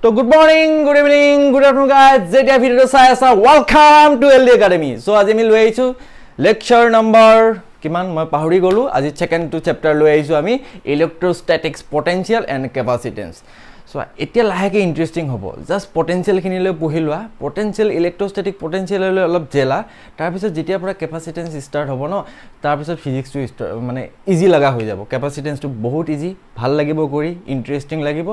So good morning, good evening, good afternoon guys. Jetia video sai asa welcome to LD Academy. So আজি আমি লৈ আহিছো lecture number কিমান মই পাহৰি গলো আজি second to chapter লৈ আহিছো আমি electrostatics potential and capacitance. So এতিয়া লাহেকে ইন্টাৰেষ্টিং হ'ব জাস্ট পটেনশিয়াল খিনি লৈ পঢ়িলোৱা পটেনশিয়াল ইলেক্ট্ৰোস্ট্যাটিক পটেনশিয়াল লৈ অলপ জেলা তাৰ পিছত যেতিয়া পৰা কেপাসিটেন্স স্টাৰ্ট হ'ব ন তাৰ পিছত ফিজিক্স টু মানে ইজি লাগা হৈ যাব কেপাসিটেন্স টু বহুত ইজি ভাল লাগিব কৰি ইন্টাৰেষ্টিং লাগিব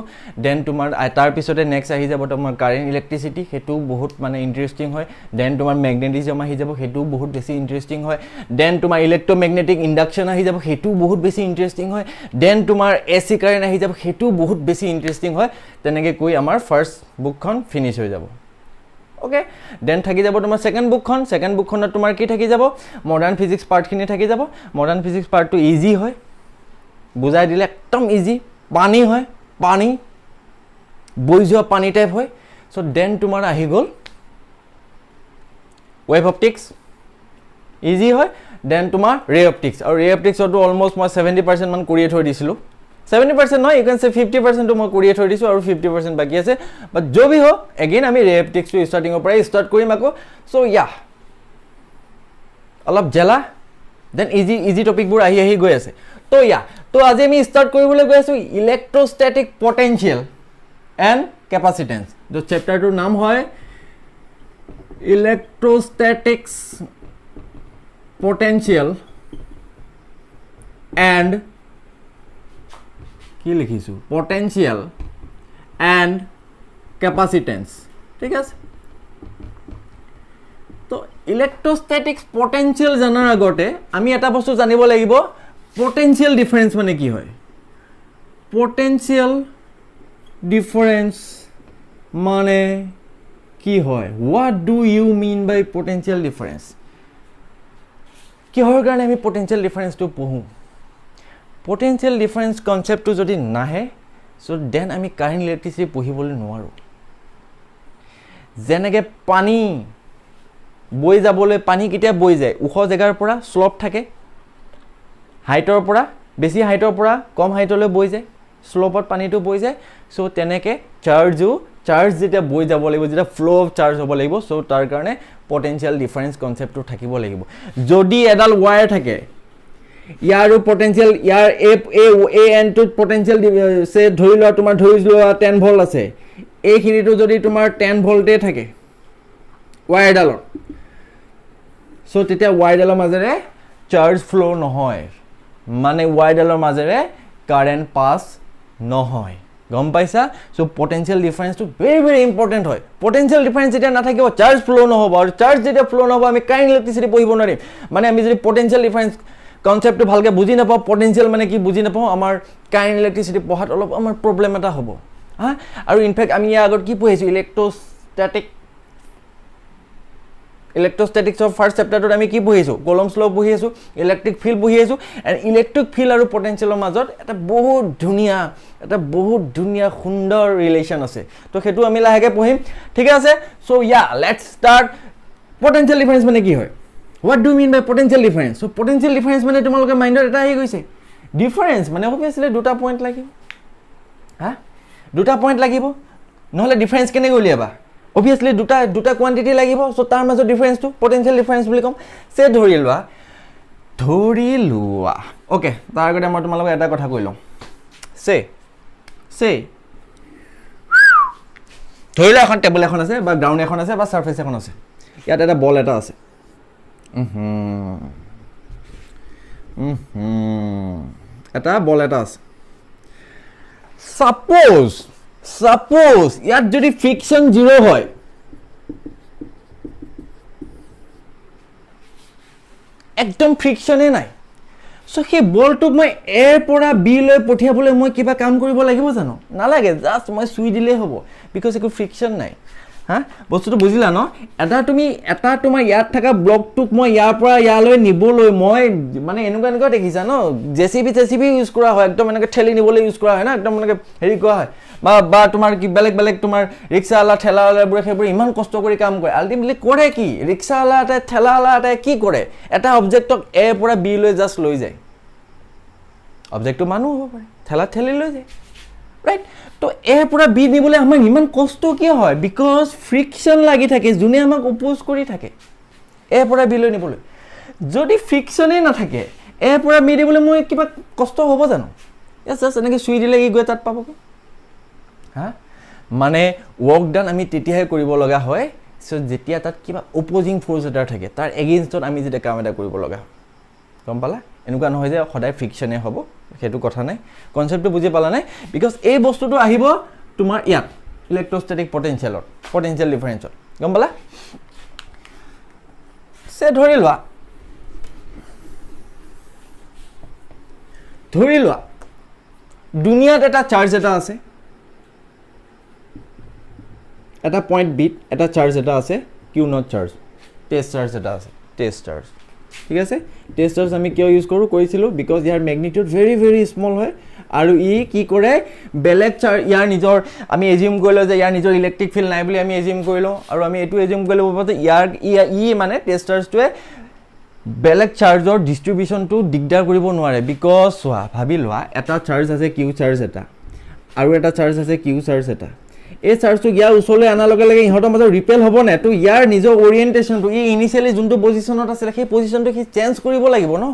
দেন তোমাৰ তাৰ পিছতে নেক্সট আহি যাব তোমাৰ কাৰেন্ট ইলেক্ট্ৰিসিটি হেতু বহুত মানে ইন্টাৰেষ্টিং হয় দেন তোমাৰ ম্যাগনেটিজম আহি যাব হেতু বহুত বেছি ইন্টাৰেষ্টিং হয় দেন তোমাৰ ইলেক্ট্ৰোম্যাগনেটিক ইন্ডাকশন আহি যাব হেতু বহুত বেছি ইন্টাৰেষ্টিং হয় দেন তোমাৰ এসি কাৰেন্ট আহি যাব হেতু বহুত বেছি ইন্টাৰেষ্টিং হয় তেনেকে কৈ আমাৰ ফাৰ্স্ট বুকখন ফিনিশ হৈ যাব ওকে দেন থাকি যাব তোমাৰ সেকেন্ড বুকখনত তোমাৰ কি থাকি যাব মডাৰ্ন ফিজিক্স পাৰ্ট খিনি থাকি যাব মডাৰ্ন ফিজিক্স পাৰ্টটো ইজি হয় বুজাই দিলে একদম ইজি পানী হয় পানী বৈ যোৱা পানী টাইপ হয় সো দেন তোমাৰ আহি গল ওয়েভ অপটিক্স ইজি হয় দেন তোমাৰ ৰে অপটিক্স আৰু ৰে অপটিক্সটো অলমোস্ট মই 70% মান কৰিয়ে থৈ দিছিলো 70% no you can say 50% to মই কৰিয়ে থৈ দিছো আৰু 50% বাকি আছে বাট जो भी हो अगेन আমি ৰে অপটিক্স টো স্টাৰ্টিং পৰা স্টাৰ্ট কৰিম আকৌ সো ইয়া অলপ জেলা দেন ইজি টপিক বোৰ আহি গৈ আছে তো ইয়া তো আজি আমি স্টাৰ্ট কৰিবলৈ গৈ আছো ইলেক্ট্ৰোস্ট্যাটিক পটেনশিয়াল এন্ড ক্যাপাসিটেন্স जो चैप्टर টোৰ নাম হয় ইলেক্ট্ৰোস্ট্যাটিক্স পটেনশিয়াল এন্ড কি লিখিছো পটেনশিয়াল এন্ড ক্যাপাসিটেন্স ঠিক আছে তো ইলেক্ট্ৰোস্ট্যাটিক্স পটেনশিয়াল জানাৰ আগতে আমি এটা বস্তু জানিব লাগিব পটেনশিয়াল ডিফাৰেন্স মানে কি হয় পটেনশিয়াল ডিফাৰেন্স মানে কি হয় what do you mean by potential difference কি হয় কাৰণে আমি পটেনশিয়াল ডিফাৰেন্সটো পঢ়ো potential difference concept to jodi nahe so then ami current electricity pohibole noaru jenege pani boi jabole pani kitia boi jay ukho jagar pora slope thake height or pora besi height or pora kom height ole boi jay slope or pani to boi jay so teneke charge jeta boi jabo lagibo jeta flow of charge hobo lagibo so tar karone potential difference concept to thakibo lagibo jodi edal wire thake यारो potential यार A N to potential से ধৰি লোৱা তোমাৰ ধৰি লোৱা 10 volt আছে এই খিনিটো যদি তোমাৰ 10 ভোল্টে থাকে ওয়্যাৰডালৰ সো তেতিয়া ওয়্যাৰডালৰ মাজেৰে চাৰ্জ ফ্লো নহয় মানে ওয়্যাৰডালৰ মাজেৰে কারেন্ট পাস নহয় গম পাইছা so potential difference too very important হয় পোটেনশিয়াল ডিফারেন্স যেটা না থাকিব চার্জ ফ্লো নহব আৰু চাৰ্জ যেটা ফ্লো নহব আমি কাৰেন্ট ইলেক্ট্ৰিসিটি পঢ়িব নোৱাৰিম মানে আমি যদি পোটেনশিয়াল ডিফাৰেন্স কনসেপ্ট ভালকে বুজি নাপাও পটেনশিয়াল মানে কি বুজি নাপাও আমাৰ কাৰেন্ট ইলেক্ট্ৰিসিটি পঢ়াত অলপ আমাৰ প্ৰবলেম এটা হ'ব হা আৰু ইনফ্যাক্ট আমি আগত কি পঢ়িছো ইলেক্ট্ৰোস্ট্যাটিক্স অফ ফাৰ্স্ট চ্যাপ্টাৰত আমি কি পঢ়িছো কলমছ ল পঢ়ি আছো ইলেক্ট্ৰিক ফিল্ড পঢ়ি আছো এন্ড ইলেক্ট্ৰিক ফিল্ড আৰু পটেনশিয়ালৰ মাজত এটা বহুত ধুনিয়া সুন্দৰ ৰিলেশন আছে তো হেতু আমি লাহেকে পঢ়িম ঠিক আছে so yeah let's start potential difference মানে কি হয় What do you mean by potential difference? So potential difference মানে তোমালোকে মাইন্ডত এটা আহি গৈছে ডিফারেন্স মানে অবভিয়াসলি দুটা পয়েন্ট লাগিব হা দুটা পয়েন্ট লাগিব নহলে ডিফারেন্স কেনে উলিয়াবা অবভিয়াসলি দুটা কোয়ান্টিটি লাগিব সো তাৰ মাজত ডিফাৰেন্সটো পটেনশিয়াল ডিফাৰেন্স বুলি কম সে ধৰি লোৱা ওকে তাৰ আগতে মই তোমালোকক এটা কথা কৈ লম সে ধৰি লোৱা এখন টেবুল এখন আছে বা গ্ৰাউণ্ড এখন আছে বা সারফেস এখন আছে ইয়াত এটা বল এটা আছে এটা বল এটা আছে সাপোজ ইয়াত যদি ফ্ৰিকশন 0 হয় একদম ফ্ৰিকশনে নাই সো হে বলটো মই এ পৰা বি লৈ পঠিয়াবলৈ মই কিবা কাম কৰিব লাগিব জানো নালাগে জাস্ট মই সুই দিলে হ'ব বিকজ একো ফ্ৰিকশন নাই হা বস্তুটো বুজিলা ন এটা তোমাৰ ইয়াত থকা ব্লকটোক মই ইয়াৰ পৰা ইয়ালৈ নিবলৈ মই মানে এনেকুৱা দেখিছা ন জেচিবি ইউজ কৰা হয় একদম এনেকৈ ঠেলি নিবলৈ ইউজ কৰা হয় না একদম এনেকৈ হেৰি কৰা হয় বা তোমাৰ কি বেলেগ তোমাৰ ৰিক্সাৱালা ঠেলাৱালাবোৰে সেইবোৰ ইমান কষ্ট কৰি কাম কৰে আলটিমেটলি কৰে কি ৰিক্সাৱালা এটা ঠেলাৱালা এটা কি কৰে এটা অবজেক্টক এ পৰা বি লৈ জাস্ট লৈ যায় অবজেক্টটো মানুহ হ'ব পাৰে ঠেলা ঠেলি লৈ যায় ৰাইট তো এৰ পৰা বি নিবলৈ আমাৰ ইমান কষ্ট কিয় হয় বিকজ ফ্ৰিকশ্যন লাগি থাকে যোনে আমাক অপ'জ কৰি থাকে এৰ পৰা বি লৈ নিবলৈ যদি ফ্ৰিকশ্যনেই নাথাকে এৰ পৰা বি দিবলৈ মই কিবা কষ্ট হ'ব জানো জাষ্ট এনেকৈ চুই দিলে ই গৈ তাত পাবগৈ হা মানে ৱৰ্ক ডান আমি তেতিয়াহে কৰিব লগা হয় চ' যেতিয়া তাত কিবা অপ'জিং ফ'ৰ্চ এটা থাকে তাৰ এগেইনষ্টত আমি যেতিয়া কাম এটা কৰিব লগা হয় গম পালা এনেকুৱা নহয় যে সদায় ফ্ৰিকশ্যনে হ'ব সেইটো কথা নাই কনচেপ্টটো বুজি পালা নাই বিকজ এই বস্তুটো আহিব তোমাৰ ইয়াত ইলেক্ট্ৰষ্টেটিক পটেনচিয়েল ডিফাৰেঞ্চত গম পালা সে ধৰি লোৱা দুনিয়াত এটা চাৰ্জ এটা আছে এটা পইণ্ট বিট এটা চাৰ্জ এটা আছে Q not charge test charge এটা আছে টেষ্ট চাৰ্জ ঠিক আছে টেষ্ট চাৰ্জ আমি কিয় ইউজ কৰিছিলোঁ because year magnitude very very small হয় আৰু ই কি কৰে বেলেগ চাৰ্জ ইয়াৰ নিজৰ আমি এজিউম কৰি লওঁ যে ইয়াৰ নিজৰ ইলেক্ট্ৰিক ফিল্ড নাই বুলি আমি এজিউম কৰি লওঁ আৰু আমি এইটো এজিউম কৰি ল'ব পাৰোঁ যে ই মানে টেষ্ট চাৰ্জটোৱে বেলেগ চাৰ্জৰ ডিষ্ট্ৰিবিউশ্যনটো দিগদাৰ কৰিব নোৱাৰে বিকজ চোৱা ভাবি লোৱা এটা চাৰ্জ আছে কিউ চাৰ্জ এটা আৰু এটা চাৰ্জ আছে কিউ চাৰ্জ এটা এই চাৰ্জটো ইয়াৰ ওচৰলৈ অনাৰ লগে লগে ইহঁতৰ মাজত ৰিপেল হ'ব নে তো ইয়াৰ নিজৰ অৰিয়েণ্টেশ্যনটো ই ইনিচিয়েলি যোনটো পজিশ্যনত আছিলে সেই পজিশ্যনটো সি চেঞ্জ কৰিব লাগিব ন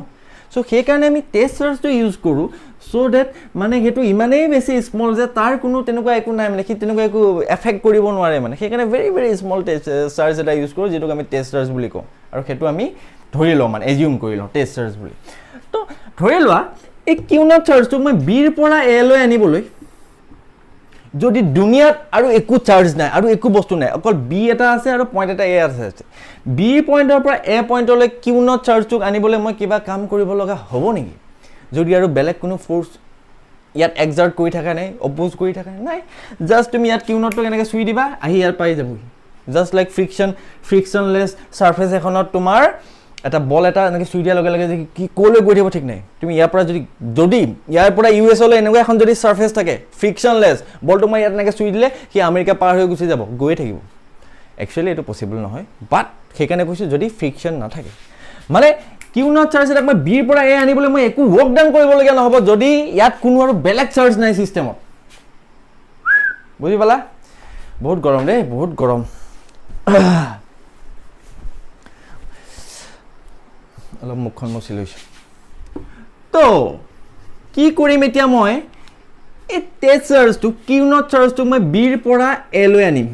চ' সেইকাৰণে আমি টেষ্ট চাৰ্জটো ইউজ কৰোঁ চ' ডেট মানে সেইটো ইমানেই বেছি স্মল যে তাৰ কোনো তেনেকুৱা একো নাই মানে সি তেনেকুৱা একো এফেক্ট কৰিব নোৱাৰে মানে সেইকাৰণে ভেৰি ভেৰি স্মল চাৰ্জ এটা ইউজ কৰোঁ যিটোক আমি টেষ্ট চাৰ্জ বুলি কওঁ আৰু সেইটো আমি ধৰি লওঁ মানে এজিউম কৰি লওঁ টেষ্ট চাৰ্জ বুলি তো ধৰি লোৱা এই কিউ নট চাৰ্জটোক মই বিৰ পৰা এ লৈ আনিবলৈ যদি দুনিয়াত আৰু একো চাৰ্জ নাই আৰু একো বস্তু নাই অকল বি এটা আছে আৰু পইণ্ট এটা এ আছে বি পইণ্টৰ পৰা এ পইণ্টলৈ কিউ নট চাৰ্জটোক আনিবলৈ মই কিবা কাম কৰিব লগা হ'ব নেকি যদি আৰু বেলেগ কোনো ফ'ৰ্চ ইয়াত এক্সাৰ্ট কৰি থকা নাই অপ'জ কৰি থকা নাই জাষ্ট তুমি ইয়াত কিউ নটটোক এনেকৈ চুই দিবা আহি ইয়াত পাই যাবহি জাষ্ট লাইক ফ্ৰিকশ্যনলেছ ছাৰ্ফেচ এখনত তোমাৰ এটা বল এটা এনেকৈ চুই দিয়াৰ লগে লগে যে কি ক'লৈ গৈ থাকিব ঠিক নাই তুমি ইয়াৰ পৰা যদি ইয়াৰ পৰা ইউ এছলৈ এনেকুৱা এখন যদি ছাৰ্ফেচ থাকে ফ্ৰিকশ্যনলেছ বলটো মই ইয়াত এনেকৈ চুই দিলে সি আমেৰিকা পাৰ হৈ গুচি যাব গৈয়ে থাকিব একচুৱেলি এইটো পচিবল নহয় বাট সেইকাৰণে কৈছোঁ যদি ফ্ৰিকশ্যন নাথাকে মানে কিউ নট চাৰ্জ এটাক মই বিৰ পৰা এ আনিবলৈ মই একো ৱৰ্ক ডাউন কৰিবলগীয়া নহ'ব যদি ইয়াত কোনো আৰু বেলেগ চাৰ্জ নাই ছিষ্টেমত বুজি পালা বহুত গৰম দেই বহুত গৰম অলপ মুখখন মচি লৈছোঁ তো কি কৰিম এতিয়া মই এই টেষ্ট চাৰ্জটো কিউ নট চাৰ্জটোক মই বিৰ পৰা এ লৈ আনিম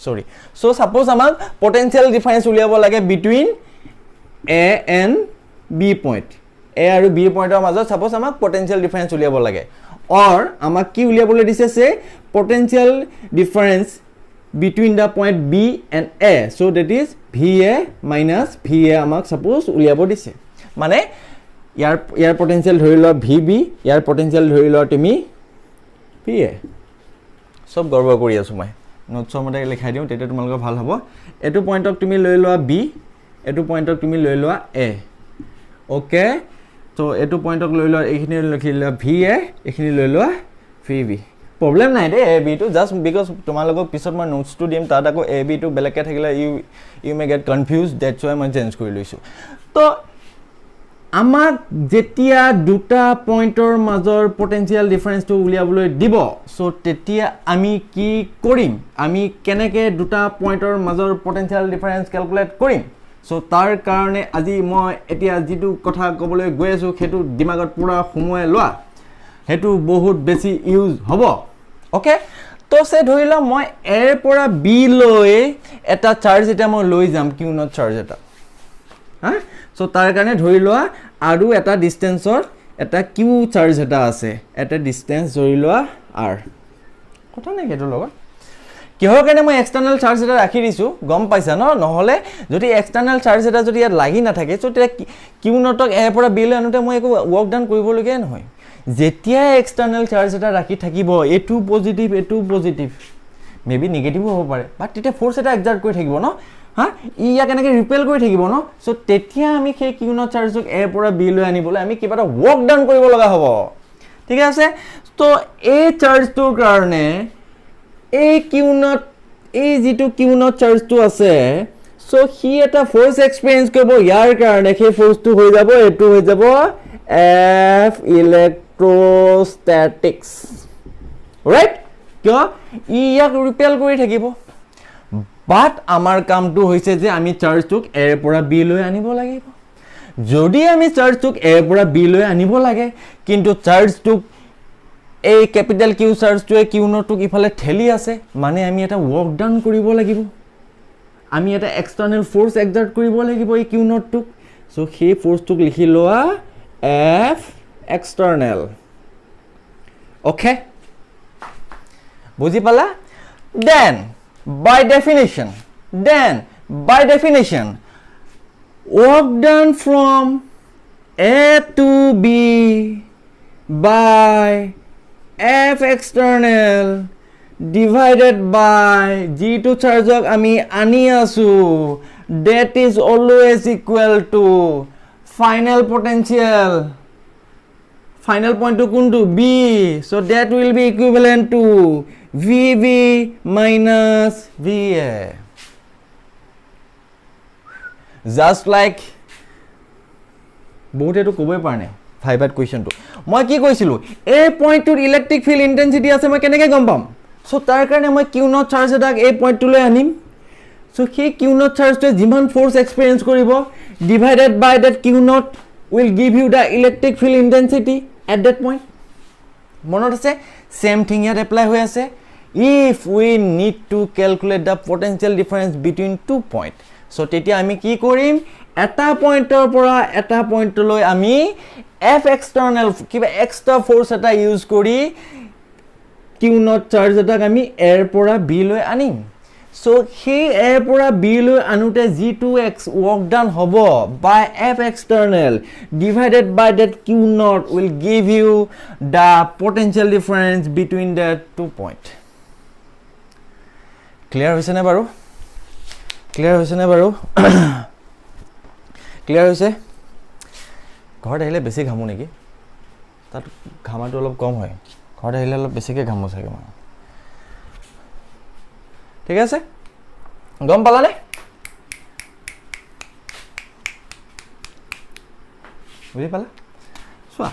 চৰি চ' ছাপ'জ আমাক পটেনচিয়েল ডিফাৰেঞ্চ উলিয়াব লাগে between A and B point A আৰু বি পইণ্টৰ মাজত ছাপ'জ আমাক পটেনচিয়েল ডিফাৰেঞ্চ উলিয়াব লাগে অৰ আমাক কি উলিয়াবলৈ দিছে যে potential difference between the point B and A so that is VA minus VA আমাক suppose উলিয়াব দিছে মানে ইয়াৰ পটেনচিয়েল ধৰি লোৱা VB ইয়াৰ পটেনচিয়েল ধৰি লোৱা তুমি VA সব গৰ্ব কৰি আছোঁ মই নোটছৰ মতে লিখাই দিওঁ তেতিয়া তোমালোকৰ ভাল হ'ব এইটো পইণ্টক তুমি লৈ লোৱা B এইটো পইণ্টক তুমি লৈ লোৱা A অ'কে তো এইটো পইণ্টক লৈ লোৱা এইখিনি লিখি লোৱা VA এইখিনি লৈ লোৱা VB প্ৰব্লেম নাই দেই এ বিটো জাষ্ট বিকজ তোমালোকক পিছত মই নোটছটো দিম তাত আকৌ এ বিটো বেলেগকৈ থাকিলে you may get confuse that's Y মই চেঞ্জ কৰি লৈছোঁ তো আমাক যেতিয়া দুটা পইণ্টৰ মাজৰ পটেনচিয়েল ডিফাৰেঞ্চটো উলিয়াবলৈ দিব চ' তেতিয়া আমি কি কৰিম আমি কেনেকৈ দুটা পইণ্টৰ মাজৰ পটেনচিয়েল ডিফাৰেঞ্চ কেলকুলেট কৰিম চ' তাৰ কাৰণে আজি মই এতিয়া যিটো কথা ক'বলৈ গৈ আছোঁ সেইটো দিমাগত পূৰা সোমোৱাই লোৱা সেইটো বহুত বেছি ইউজ হ'ব অ'কে তো সে ধৰি লওঁ মই এৰ পৰা বি লৈ এটা চাৰ্জ এতিয়া মই লৈ যাম কিউ নট চাৰ্জ এটা হা চ' তাৰ কাৰণে ধৰি লোৱা আৰু এটা ডিষ্টেঞ্চৰ এটা কিউ চাৰ্জ এটা আছে এটা ডিষ্টেঞ্চ ধৰি লোৱা আৰ কথা নাই সেইটোৰ লগত কিহৰ কাৰণে মই এক্সটাৰ্নেল চাৰ্জ এটা ৰাখি দিছোঁ গম পাইছা ন নহ'লে যদি এক্সটাৰ্নেল চাৰ্জ এটা যদি ইয়াত লাগি নাথাকে চ' তেতিয়া কিউ নটক এৰ পৰা বি লৈ আনোতে মই একো ৱৰ্ক ডাউন কৰিবলগীয়াই নহয় যেতিয়া এক্সটাৰ্নেল চাৰ্জ এটা ৰাখি থাকিব এইটো পজিটিভ মেবি নিগেটিভো হ'ব পাৰে বাট তেতিয়া ফ'ৰ্চ এটা এক্সাৰ্ট কৰি থাকিব ন হা ইয়াক এনেকৈ ৰিপেল কৰি থাকিব ন চ' তেতিয়া আমি সেই কিউ নট চাৰ্জক এৰ পৰা বি লৈ আনিবলৈ আমি কিবা এটা ৱৰ্ক ডাউন কৰিব লগা হ'ব ঠিক আছে তো এই চাৰ্জটোৰ কাৰণে এই যিটো কিউ নট চাৰ্জটো আছে চ' সি এটা ফ'ৰ্চ এক্সপিৰিয়েঞ্চ কৰিব ইয়াৰ কাৰণে সেই ফ'ৰ্চটো হৈ যাব এইটো হৈ যাব এফ ইলেক্ট্ৰষ্টেটিক্স ৰাইট কিয় ই ইয়াক ৰিপেল কৰি থাকিব বাট আমাৰ কামটো হৈছে যে আমি চাৰ্জটোক এৰ পৰা বি লৈ আনিব লাগিব যদি আমি চাৰ্জটোক এৰ পৰা বি লৈ আনিব লাগে কিন্তু চাৰ্জটোক এই ক্যাপিটাল কিউ চাৰ্জটোৱে কিউ নটটোক ইফালে ঠেলি আছে মানে আমি এটা ৱৰ্ক ডান কৰিব লাগিব আমি এটা এক্সটাৰ্নেল ফোৰ্স এক্সাৰ্ট কৰিব লাগিব এই কিউ নটটোক সো সেই ফোৰ্সটোক লিখি লোৱা এফ এক্সটাৰ্নেল ওকে বুজি পালা then by definition work done from A to B by F external divided by G2 charge ami ani asu that is always equal to final potential final point to kuntu B so that will be equivalent to VB minus VA just like বহুতে তো কবই পারে না Fiverr question তো মই কি কইছিলো এই পয়েন্টৰ electric field intensity আছে মই কেনেকৈ গম পাম সো তাৰ কাৰণে মই কিউ নট চাৰ্জ এটা এই পয়েন্টটো লৈ আনিম সো সেই কিউ নট চাৰ্জটো যিমান ফোৰ্স এক্সপেৰিয়েন্স কৰিব divided by that Q not will give you the electric field intensity at that point মনত আছে same thing here apply হৈ আছে if we need to calculate the potential difference between two point so তেতিয়া আমি কি কৰিম এটা পয়েন্টৰ পৰা এটা পয়েন্টলৈ আমি f external কিবা এক্সট্ৰা ফোৰ্স এটা ইউজ কৰি কিউ নট চাৰ্জ এটাক আমি এৰ পৰা বি লৈ আনিম so সেই এৰ পৰা বি লৈ আনুতে g2x work done হ'ব by f external divided by that q naught will give you the potential difference between the 2 point clear হৈছে নে বাৰু clear হৈছে ঘৰত আহিলে বেছি ঘামু নেকি তাত ঘামাটো অলপ কম হয় ঘৰত আহিলে অলপ বেছিকৈ ঘামু চাগে মই ঠিক আছে গম পালানে বুজি পালা চোৱা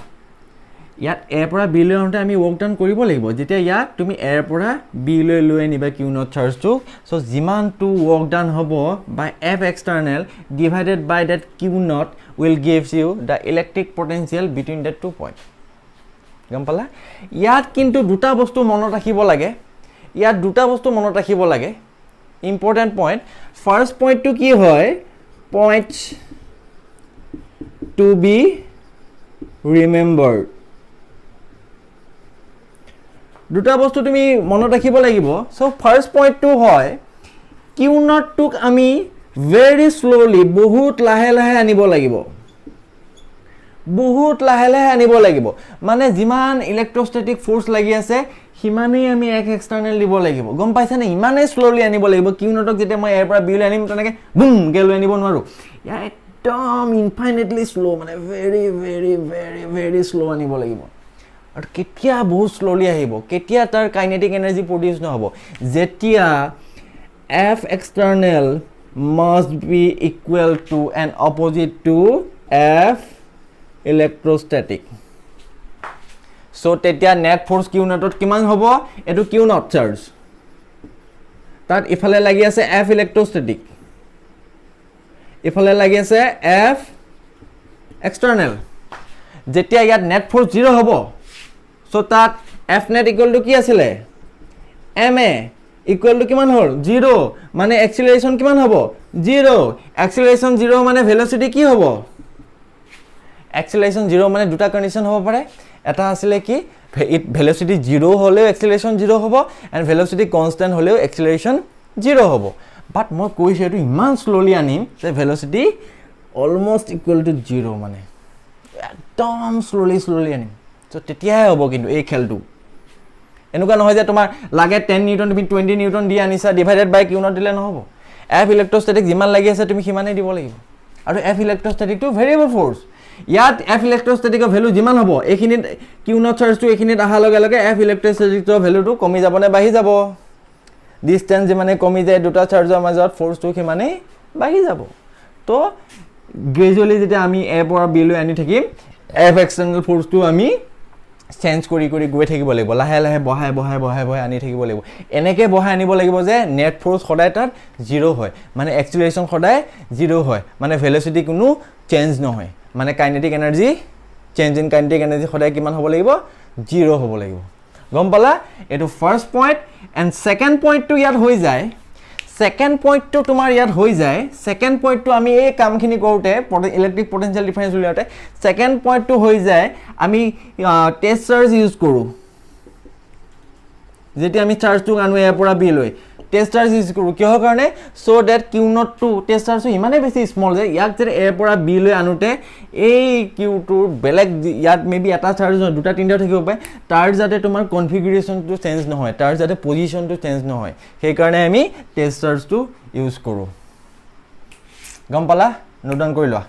ইয়াত এৰ পৰা বি লৈ আনোতে আমি ৱৰ্ক ডান কৰিব লাগিব যেতিয়া ইয়াত তুমি এৰ পৰা বি লৈ নিবা কিউ নট চাৰ্জটো সো যিমানটো ৱৰ্ক ডান হ'ব by F external divided by that Q not will gives you the electric potential between the 2 point গম পালা ইয়াত কিন্তু দুটা বস্তু মনত ৰাখিব লাগে ইয়াত দুটা বস্তু মনত ৰাখিব লাগে important point first point to কি হয় point to be remembered দুটা বস্তু তুমি মনত ৰাখিব লাগিব so first point to হয় q not took আমি very slowly বহুত লাহে লাহে আনিব লাগিব মানে যিমান ইলেক্ট্ৰস্ট্যাটিক ফোৰ্স লাগি আছে হিমানেই আমি এক এক্সটাৰ্নেল দিব লাগিব গম পাইছা নে ইমানে স্লোলি আনিব লাগিব কিউ নটক যেতিয়া মই এৰ পৰা বি লৈ আনিম তেনেকৈ বুম কে লৈ আনিব নোৱাৰো ইয়া একদম ইনফাইনাইটলি স্লো মানে very স্লো আনিব লাগিব আৰু কেতিয়া বহুত স্লোলি আহিব কেতিয়া তাৰ কাইনেটিক এনাৰ্জি প্ৰডিউস নহব যেতিয়া f external must be equal to and opposite to f electrostatic so তেতিয়া net force q naught কিমান হ'ব এটো q naught charge তাত ইফালে লাগি আছে f electrostatic ইফালে লাগি আছে f external যেতিয়া ইয়াত net force 0 হ'ব so তাত f net equal to কি আছিল ma equal to কিমান হ'ল 0 মানে acceleration কিমান হ'ব 0 acceleration 0 মানে velocity কি হ'ব acceleration 0 মানে দুটা কন্ডিশন হ'ব পাৰে এটা আছিল কি velocity 0 হলে acceleration 0 হ'ব and velocity constant হলেও acceleration 0 হ'ব but মই কৈছো এটো ইমান স্লোলি আনিম যে velocity almost equal to 0 মানে একদম স্লোলি আনিম so তেতিয়াহে হ'ব কিন্তু এই খেলটো এনেকুৱা নহয় যে তোমাৰ লাগে 10 নিউটন তুমি 20 নিউটন দি আনিছা ডিভাইডেড বাই কিউ নট দিলে নহব f ইলেক্ট্ৰস্ট্যাটিক যিমান লাগি আছে তুমি সিমানেই দিব লাগিব আৰু f ইলেক্ট্ৰস্ট্যাটিক টু ভেৰিয়েবল ফোৰ্স ইয়াত f ইলেক্ট্ৰস্ট্যাটিকৰ ভ্যালু যিমান হ'ব এইখিনিত কিউ নট চাৰ্জটো এইখিনিত আহা লগে লগে f ইলেক্ট্ৰস্ট্যাটিকৰ ভ্যালুটো কমি যাব নে বাঢ়ি যাব ডিসটেন্স যিমানে কমি যায় দুটা চাৰ্জৰ মাজত ফোৰ্সটো কিমানে বাঢ়ি যাব তো গ্ৰেজুৱেলি যেতিয়া আমি a পৰা b লৈ আনি থাকিম f এক্সটাৰ্নাল ফোৰ্সটো আমি চেঞ্জ কৰি গৈ থাকিব লাগিব লাহে লাহে বহাই আনি থাকিব লাগিব এনেকৈ বহাই আনিব লাগিব যে নেট ফ'ৰ্চ সদায় তাত 0 হয় মানে এক্সিলাৰেশ্যন সদায় 0 হয় মানে ভেলোচিটি কোনো চেঞ্জ নহয় মানে kinetic energy change in kinetic energy সদায় কিমান হ'ব লাগিব 0 হ'ব লাগিব গম পালা এইটো ফাৰ্ষ্ট পইণ্ট এণ্ড ছেকেণ্ড পইণ্টটো ইয়াত হৈ যায় ছেকেণ্ড পইণ্টটো তোমাৰ ইয়াত হৈ যায় ছেকেণ্ড পইণ্টটো আমি এই কামখিনি কৰোঁতে ইলেক্ট্ৰিক পটেনচিয়েল ডিফাৰেঞ্চ উলিয়াওঁতে ছেকেণ্ড পইণ্টটো হৈ যায় আমি টেষ্ট চাৰ্জ ইউজ কৰোঁ যেতিয়া আমি চাৰ্জটো আনো ইয়াৰ পৰা বি লৈ টেষ্ট চাৰ্জ ইউজ কৰোঁ কিহৰ কাৰণে চ' ডেট কিউ নটটো টেষ্ট চাৰ্জটো ইমানেই বেছি স্মল যে ইয়াক যেতিয়া এৰ পৰা বি লৈ আনোতে এই কিউটোৰ বেলেগ ইয়াত মেবি এটা চাৰ্জ নহয় দুটা তিনিটাও থাকিব পাৰে তাৰ যাতে তোমাৰ কনফিগাৰেশ্যনটো চেঞ্জ নহয় তাৰ যাতে পজিশ্যনটো চেঞ্জ নহয় সেইকাৰণে আমি টেষ্ট চাৰ্জটো ইউজ কৰোঁ গম পালা নোট ডাউন কৰি লোৱা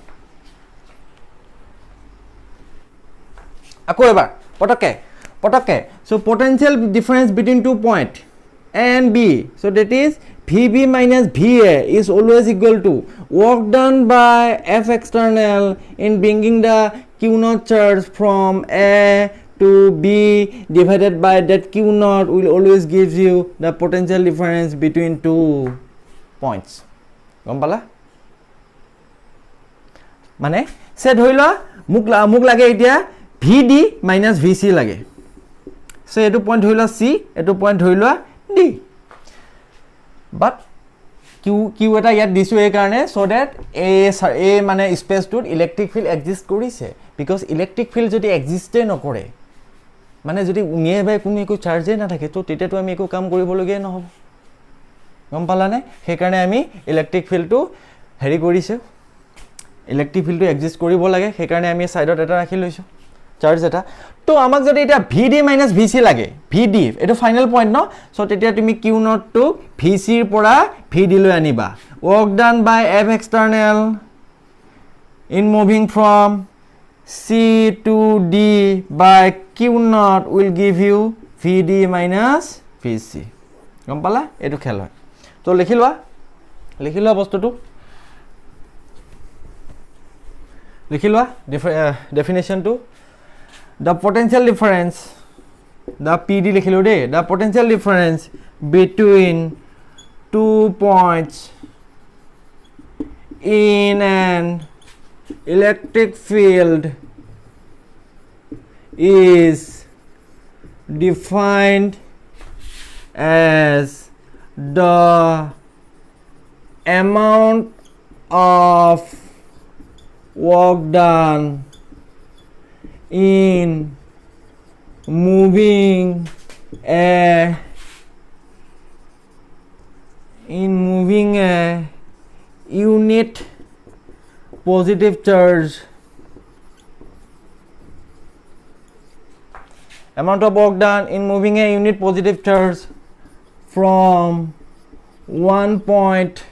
আকৌ এবাৰ পটককে so potential difference between 2 point A and B so that is VB minus VA is always equal to work done by F external in bringing the Q naught charge from A to B divided by that Q naught will always gives you the potential difference between 2 points গম পালা মানে সে ধৰি লোৱা মোক লাগে এতিয়া VD minus VC লাগে so এটো পইণ্ট ধৰি লোৱা C এটো পইণ্ট ধৰি লোৱা D but Q এটা ইয়াত দিছো এই কাৰণে so that a মানে স্পেচটোত ইলেক্ট্ৰিক ফিল্ড এক্সিষ্ট কৰিছে because ইলেক্ট্ৰিক ফিল্ড যদি এক্সিষ্টে নকৰে মানে যদি নিয়েবাই কোনো একো চাৰ্জে নাথাকে তো তেতিয়াতো আমি একো কাম কৰিবলগীয়া নহ'ব গম পালানে সেইকাৰণে আমি ইলেক্ট্ৰিক ফিল্ডটো হেৰি কৰিছে ইলেক্ট্ৰিক ফিল্ডটো এক্সিষ্ট কৰিব লাগে সেইকাৰণে আমি সাইডত এটা ৰাখি লৈছো চাৰ্জ এটা তো আমাক যদি এটা VD minus VC লাগে VD এটো ফাইনাল পইণ্ট ন সো তেতিয়া তুমি Q নট টু VC ৰ পৰা VD লৈ আনিবা work done by F external in moving from C to D by Q naught will give you VD minus VC গম পালা এটো খেল হয় তো লিখি লোৱা বস্তুটো লিখি লোৱা ডেফিনেশনটো the potential difference the PD likhilo de the potential difference between 2 points in an electric field is defined as the amount of work done in moving a unit positive charge amount of work done in moving a unit positive charge from one point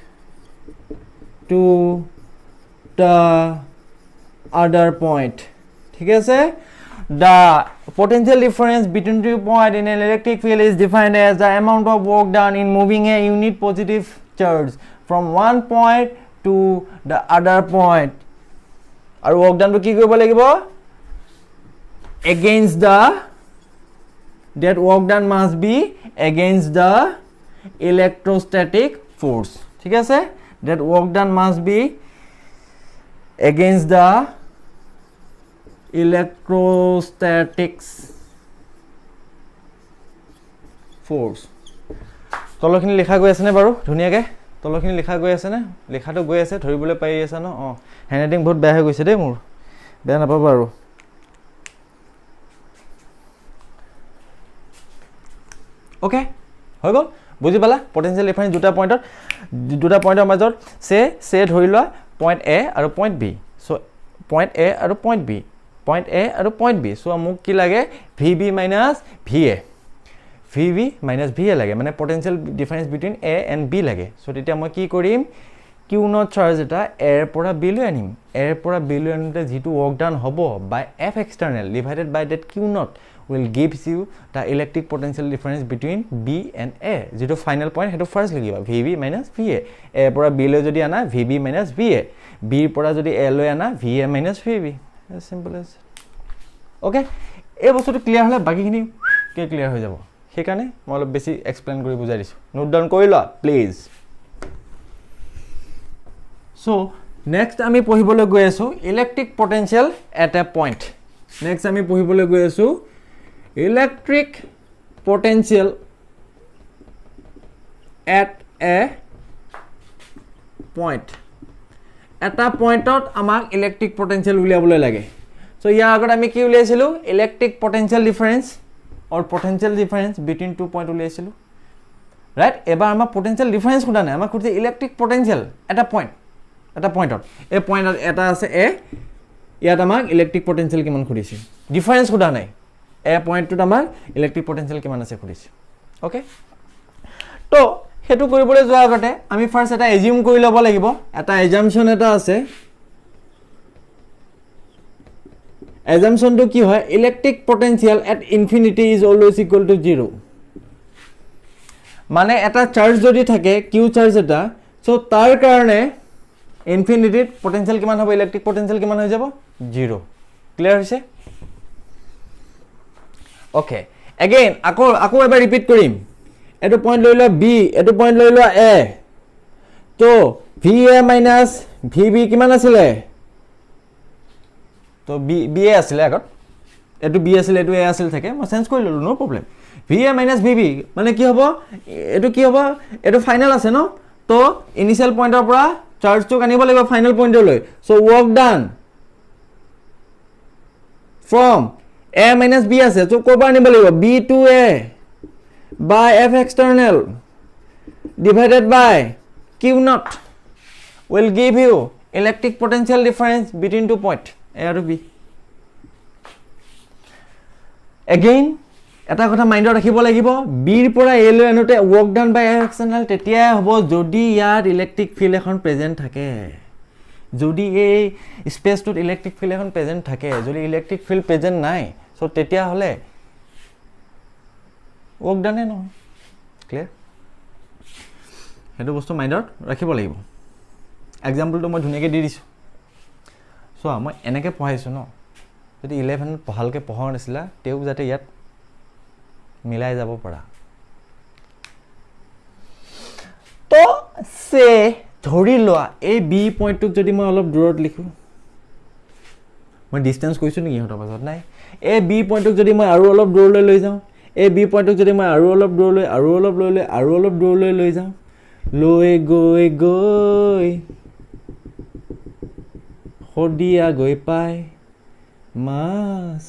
to the other point ঠিক আছে the potential difference between 2 points in an electric field is defined as the amount of work done in moving a unit positive charge from one point to the other point আৰু work done to কি কৰিব লাগিব against the that work done must be against the electrostatic force ঠিক আছে that work done must be against the electrostatics force তলখিনি লিখা গৈ আছে নে বাৰু ধুনিয়াকে তলখিনি লিখা গৈ আছে নে লিখাটো গৈ আছে ধৰিবলৈ পাই আছে ন হ্যান্ডৰাইটিং বহুত বেয়া হৈ গৈছে দেই মোৰ বেয়া নাপাবা আৰু ওকে হৈ গ'ল বুজি পালা পটেনশিয়াল ডিফাৰেন্স দুটা পইণ্টৰ মাজত সে ধৰি লোৱা পইণ্ট A আৰু point B so point A আৰু পইণ্ট B point A আৰু point B so মোক কি লাগে VB minus VA লাগে মানে potential difference between A and B লাগে so তেতিয়া মই কি কৰিম Q naught charge এটা A ৰ পৰা B লৈ আনিম A ৰ পৰা B লৈ আনোতে যেটো work done হ'ব by F external divided by that Q naught will gives you the electric potential difference between B and A যেটো final point হেটো first লিখিবা VB minus VA A ৰ পৰা B লৈ যদি আনা VB minus VA B ৰ পৰা যদি A লৈ আনা VA minus VB as simple as okay এই বস্তুটো ক্লিয়াৰ হ'লে বাকীখিনি কে ক্লিয়াৰ হৈ যাব সেইকাৰণে মই অলপ বেছি এক্সপ্লেইন কৰি বুজাই দিছোঁ নোট ডাউন কৰি লোৱা প্লিজ সো নেক্সট আমি পঢ়িবলৈ গৈ আছোঁ electric potential at a point next আমি পঢ়িবলৈ গৈ আছোঁ electric potential at a point এটা পইণ্টত আমাক ইলেক্ট্ৰিক পটেনচিয়েল উলিয়াবলৈ লাগে সো ইয়াৰ আগত আমি কি উলিয়াইছিলোঁ electric potential difference or potential difference between two point উলিয়াইছিলোঁ ৰাইট এবাৰ আমাৰ পটেনচিয়েল ডিফাৰেঞ্চ সোধা নাই আমাক সুধিছে ইলেক্ট্ৰিক পটেনচিয়েল এটা পইণ্টত এই পইণ্টত এটা আছে এ ইয়াত আমাক ইলেক্ট্ৰিক পটেনচিয়েল কিমান সুধিছে ডিফাৰেঞ্চ সোধা নাই এ পইণ্টটোত আমাৰ ইলেক্ট্ৰিক পটেনচিয়েল কিমান আছে সুধিছে অ'কে তো সেইটো কৰিবলৈ যোৱাৰ আগতে আমি ফাৰ্ষ্ট এটা এজিউম কৰি ল'ব লাগিব এটা এজাম্পশ্যন এটা আছে এজাম্পশ্যনটো কি হয় electric potential at infinity is always equal to 0 মানে এটা চাৰ্জ যদি থাকে কিউ চাৰ্জ এটা সো তাৰ কাৰণে ইনফিনিটিত পটেনচিয়েল কিমান হ'ব ইলেক্ট্ৰিক পটেনচিয়েল কিমান হৈ যাব 0 ক্লিয়াৰ হৈছে ওকে এগেইন আকৌ এবাৰ ৰিপিট কৰিম এটো পইণ্ট লৈ লোৱা বি এটো পইণ্ট লৈ লোৱা এ তো V A minus V B কিমান আছিলে তো বি এ আছিলে আগত এটো বি আছিলে এটো এ আছিল থাকে মই চেঞ্জ কৰি ল'লোঁ no problem V A minus V B মানে কি হ'ব এটো কি হ'ব এটো ফাইনেল আছে ন তো ইনিচিয়েল পইণ্টৰ পৰা চাৰ্জটো আনিব লাগিব ফাইনেল পইণ্টলৈ so work done from A minus B আছে তো ক'ৰ পৰা আনিব লাগিব B to A by f external divided by q naught will give you electric potential difference between two points a and b again এটা কথা মাইন্ডত ৰাখিব লাগিব b ৰ পৰা a লৈ আনোতে work done by f external তেতিয়া হ'ব যদি ইয়াত ইলেক্ট্ৰিক ফিল্ড এখন প্ৰেজেন্ট থাকে যদি এই স্পেচটোত ইলেক্ট্ৰিক ফিল্ড এখন প্ৰেজেন্ট থাকে যদি ইলেক্ট্ৰিক ফিল্ড প্ৰেজেন্ট নাই সো তেতিয়া হলে work done no clear হেতু বস্তু মাইন্ডত ৰাখিব লাগিব এক্সাম্পলটো মই ধুনিয়াকৈ দি দিছো সো মই এনেকৈ পঢ়াইছো ন যদি 11 ভালকৈ পঢ়াও নাছিলা তেও যাতে ইয়াত মিলাই যাব পৰা তো সে ধৰি লোৱা এই বি পইণ্টটোক যদি মই অলপ দূৰত লিখো মই ডিসটেন্স কৈছো নেকি হতৰ পাছত নাই এই বি পইণ্টটোক যদি মই আৰু অলপ দূৰলৈ লৈ যাওঁ এই বি পইণ্টক যদি মই আৰু অলপ দূৰলৈ লৈ যাওঁ লৈ গৈ সদিয়া গৈ পাই মা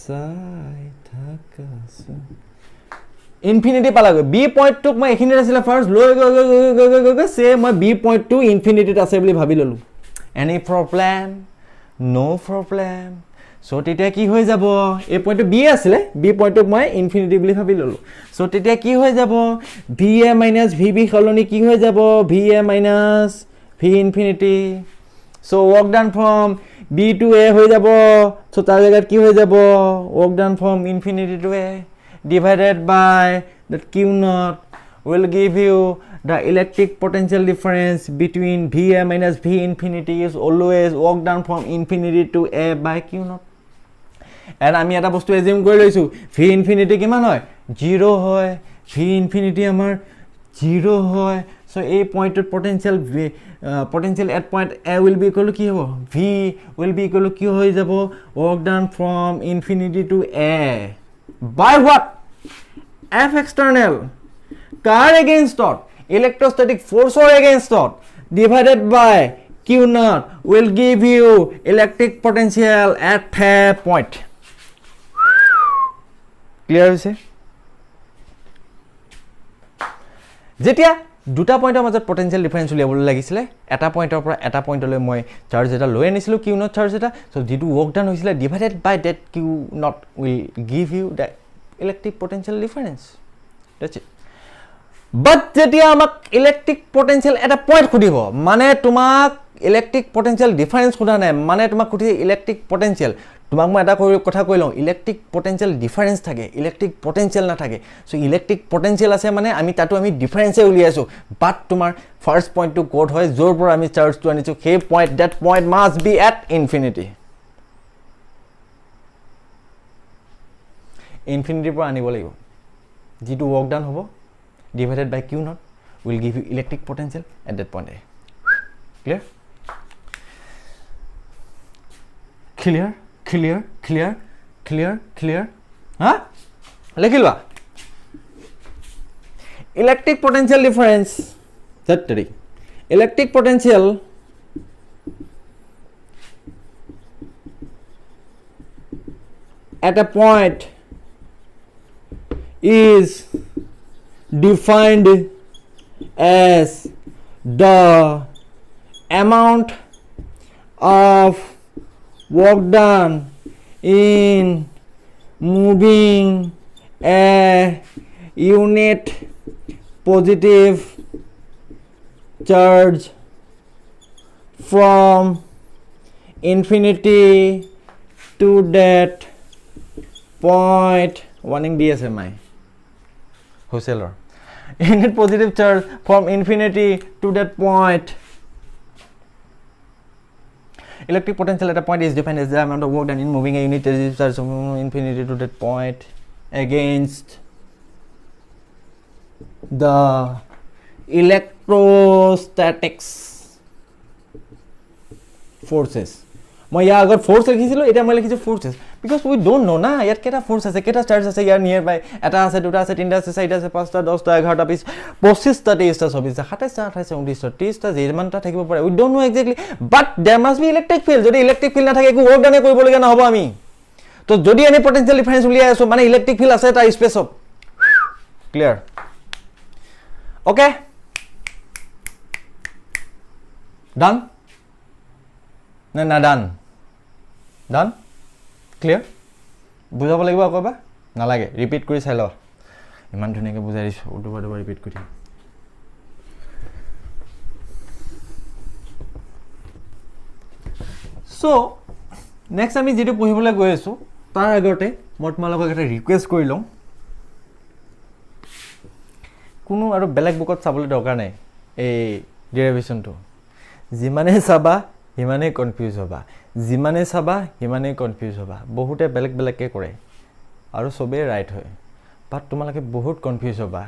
চাই থাকাছো ইনফিনিটি পালাগৈ বি পইণ্টটোক মই এইখিনিত আছিলে ফাৰ্ষ্ট লৈ গৈ সে মই বি পইণ্টটো ইনফিনিটিত আছে বুলি ভাবি ল'লোঁ এনি প্ৰব্লেম নো প্ৰব্লেম সো তেতিয়া কি হৈ যাব এই পইণ্টটো বি আছিলে বি পইণ্টটোক মই ইনফিনিটি বুলি ভাবি ল'লোঁ সো তেতিয়া কি হৈ যাব V A minus V B সলনি কি হৈ যাব V A minus V infinity so work done from B to A হৈ যাব সো তাৰ জেগাত কি হৈ যাব work done from infinity to A divided by that Q not will give you the electric potential difference between Va minus V infinity is always work done from infinity to A by Q naught. And আমি এটা বস্তু assume কৰি লৈছো V infinity কিমান হয় 0 হয় V infinity আমাৰ 0 হয় so এই পইণ্টত potential at point A will be equal to কি হ'ব V will be equal to কি হৈ যাব work done from infinity to A by what F external car against thought electrostatic force or against thought divided by q naught will give you electric potential at a point clear hoise jetia দুটা পইণ্টৰ মাজত potential difference উলিয়াবলৈ লাগিছিলে এটা পইণ্টৰ পৰা এটা পইণ্টলৈ মই চাৰ্জ এটা লৈ আনিছিলো কিউ নট চাৰ্জ এটা সো যেটো ৱৰ্ক ডান হৈছিলে divided by that Q nought will give you the electric potential difference that's it but যেতিয়া আমাক ইলেক্ট্ৰিক পটেনচিয়েল এটা পইণ্ট খুদিব মানে তোমাক ইলেক্ট্ৰিক পটেনচিয়েল ডিফাৰেন্স খুদা নাই মানে তোমাক খুদিছে ইলেক্ট্ৰিক পটেনচিয়েল তোমাক মই এটা কথা কৈ লওঁ ইলেক্ট্ৰিক পটেনচিয়েল ডিফাৰেন্স থাকে ইলেক্ট্ৰিক পটেনচিয়েল নাথাকে সো ইলেক্ট্ৰিক পটেনচিয়েল আছে মানে আমি তাতো আমি ডিফাৰেন্সে উলিয়াইছো বাট তোমাৰ ফাৰ্ষ্ট পইণ্টটো কোড হয় য'ৰ পৰা আমি চাৰ্জটো আনিছো সেই point that point must be at infinity ইনফিনিটিৰ পৰা আনিব লাগিব যেটো ৱৰ্ক ডান হ'ব divided by q not will give you electric potential at that point A. Clear? Clear? Clear? Clear? Clear? Clear? Huh? Lekhilwa. Electric potential difference. That electric potential at a point is defined as the amount of work done in moving a unit positive charge from infinity to that point. Warning DSMI wholesaler. Unit positive charge from infinity to that point. Electric potential at a point is defined as the amount of work done in moving a unit positive charge from infinity to that point against the electrostatics forces. মই ইয়াৰ আগত force লিখিছিলো এটা মই লিখিছো forces because we don't নো না ইয়াত কেটা force আছে কেটা চার্জ আছে ইয়াৰ নিয়াৰ বাই এটা আছে দুটা আছে তিনটা আছে চাৰিটা আছে পাঁচটা 10টা 11টা 20 25টা 23টা 24টা 27টা 28টা 29টা 30টা যেমানটা থাকিব পাৰে we don't know exactly but there must be electric field যদি ইলেক্ট্ৰিক ফিল্ড নাথাকে একো ৱৰ্ক ডানে কৰিব লগা নহব আমি তো যদি আমি পটেনশিয়াল ডিফাৰেন্স উলিয়াই আছো মানে ইলেক্ট্ৰিক ফিল্ড আছে এটা স্পেসত ক্লিয়াৰ ওকে ডান না ডান Done? Clear? বুজাব লাগিব আকবা নালাগে ৰিপিট কৰি চাই লও ইমান ধুনীয়াকৈ বুজাই দিছো দুবাৰ ৰিপিট কৰি সো নেক্সট আমি যেটো পঢ়িবলৈ গৈ আছো তাৰ আগতে মই তোমালোকক এটা ৰিকুৱেষ্ট কৰি লওঁ কোনো আৰু বেলেগ বুকত চাবলৈ দৰকাৰ নাই এই ডেৰিভেশনটো যিমানে চাবা হিমানে কনফিউজ হবা যিমানে চাবা হিমানে কনফিউজ হবা বহুতে বেলেগ বেলেগকে কৰে আৰু সবে ৰাইট হয় বাট তোমালোকে বহুত কনফিউজ হবা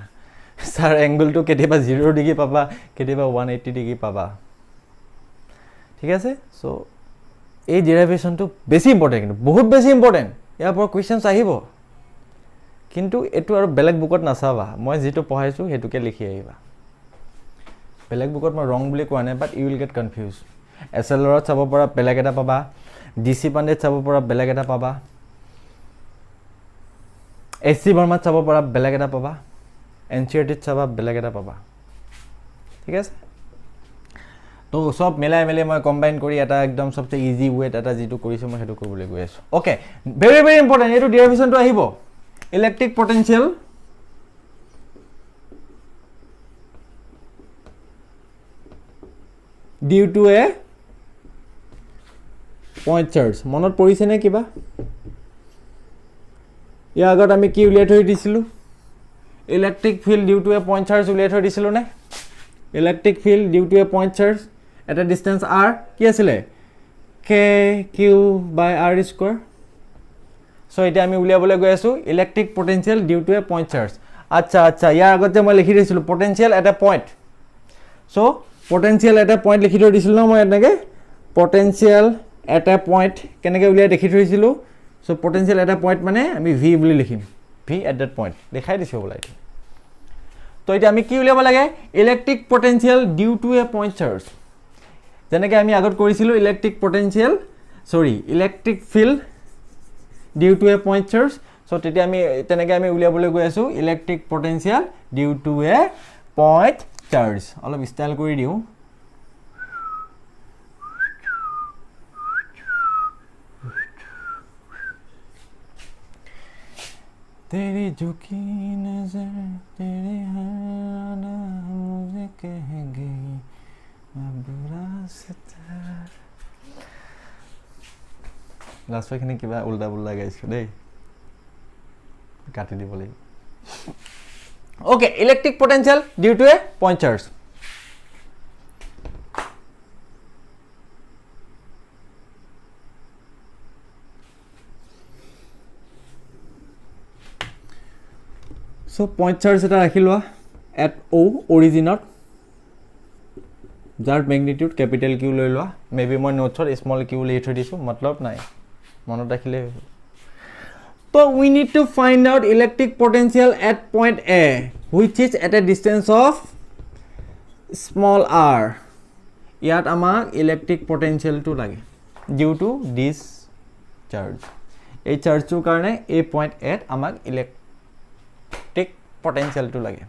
স্যাৰ এংগলটো কেতিয়াবা 0 ডিগ্ৰী পাবা কেতিয়াবা 180 ডিগ্ৰী পাবা ঠিক আছে সো এই ডেৰিভেশনটো বেছি ইম্পৰ্টেন্ট কিন্তু বহুত বেছি ইম্পৰ্টেন্ট ইয়াৰ পৰা কোৱেশ্চনছ আহিব কিন্তু এটো আৰু বেলেগ বুকত নাচাবা মই যেটো পঢ়াইছো হেতুকে লিখি আহিবা বেলেগ বুকত মই ৰং বুলি কোৱা নাই বাট ইউ উইল গেট কনফিউজ এসএলআৰত চাব পৰা বেলেগ এটা পাবা ডিসি পাণ্ডেত চাব পৰা বেলেগ এটা পাবা এসসি বৰ্মাত চাব পৰা বেলেগ এটা পাবা এনসিআৰটিত চাবা বেলেগ এটা পাবা ঠিক আছে তো সব মিলাই মিলাই মই কম্বাইন কৰি এটা একদম সবচে ইজি ওয়েট এটা যেটো কৰিছো মই হেতু কৰিবলৈ গৈ আছো ওকে ভেৰি ভেৰি ইম্পৰ্টেন্ট এটো ডেৰিভেশনটো আহিব electric potential due to a point charge মনত পৰিছে নে কিবা ইয়া আগত আমি কি উলিয়াই থৈ দিছিলো electric field due to a point charge উলিয়াই থৈ দিছিলো নে electric field due to a point charge at a distance r কি আছিলে k q by r square so এটা আমি উলিয়াবলৈ গৈ আছো electric potential due to a point charge আচ্ছা আচ্ছা ইয়াৰ আগত যে মই লিখি দিছিলো potential at a point so potential at a point লিখি থৈ দিছিল ন মই এনেকে potential at a point কেনেকৈ উলিয়াই দেখি থৈছিলো so potential at a point মানে আমি v বুলি লিখিম v at that point দেখাই দিছো বলাই তো এটা আমি কি উলিয়াব লাগে electric potential due to a point charge যেনেকৈ আমি আগত কৰিছিলো electric potential sorry electric field due to a point charge so তেতিয়া আমি তেনেকৈ আমি উলিয়াবলৈ গৈ আছো electric potential due to a point charge অলপ স্টাইল কৰি দিও तेरी झुकी नजर तेरे हर अदा मुझे कह गई मैं बुरा सितारा लास्ट খিনি কিবা উল্টা বুল্লা গাইছো দেই কাটি দিব লাগিব okay electric potential due to a point charge so point charge এটা ৰাখি লোৱা এট অ' অৰিজিনত যাৰ মেগনিটিউড কেপিটেল কিউ লৈ লোৱা মেবি মই নোটছত স্মল কিউ লিখি থৈ দিছোঁ মতলব নাই মনত ৰাখিলেই হ'ল তো we need to find out electric potential at point A which is at a distance of small r ইয়াত আমাক ইলেক্ট্ৰিক পটেঞ্চিয়েলটো লাগে ডিউ টু দিছ চাৰ্জ এই চাৰ্জটোৰ কাৰণে এই পইণ্ট এত আমাক ইলেক্ট্ৰিক পটেঞ্চিয়েলটো লাগে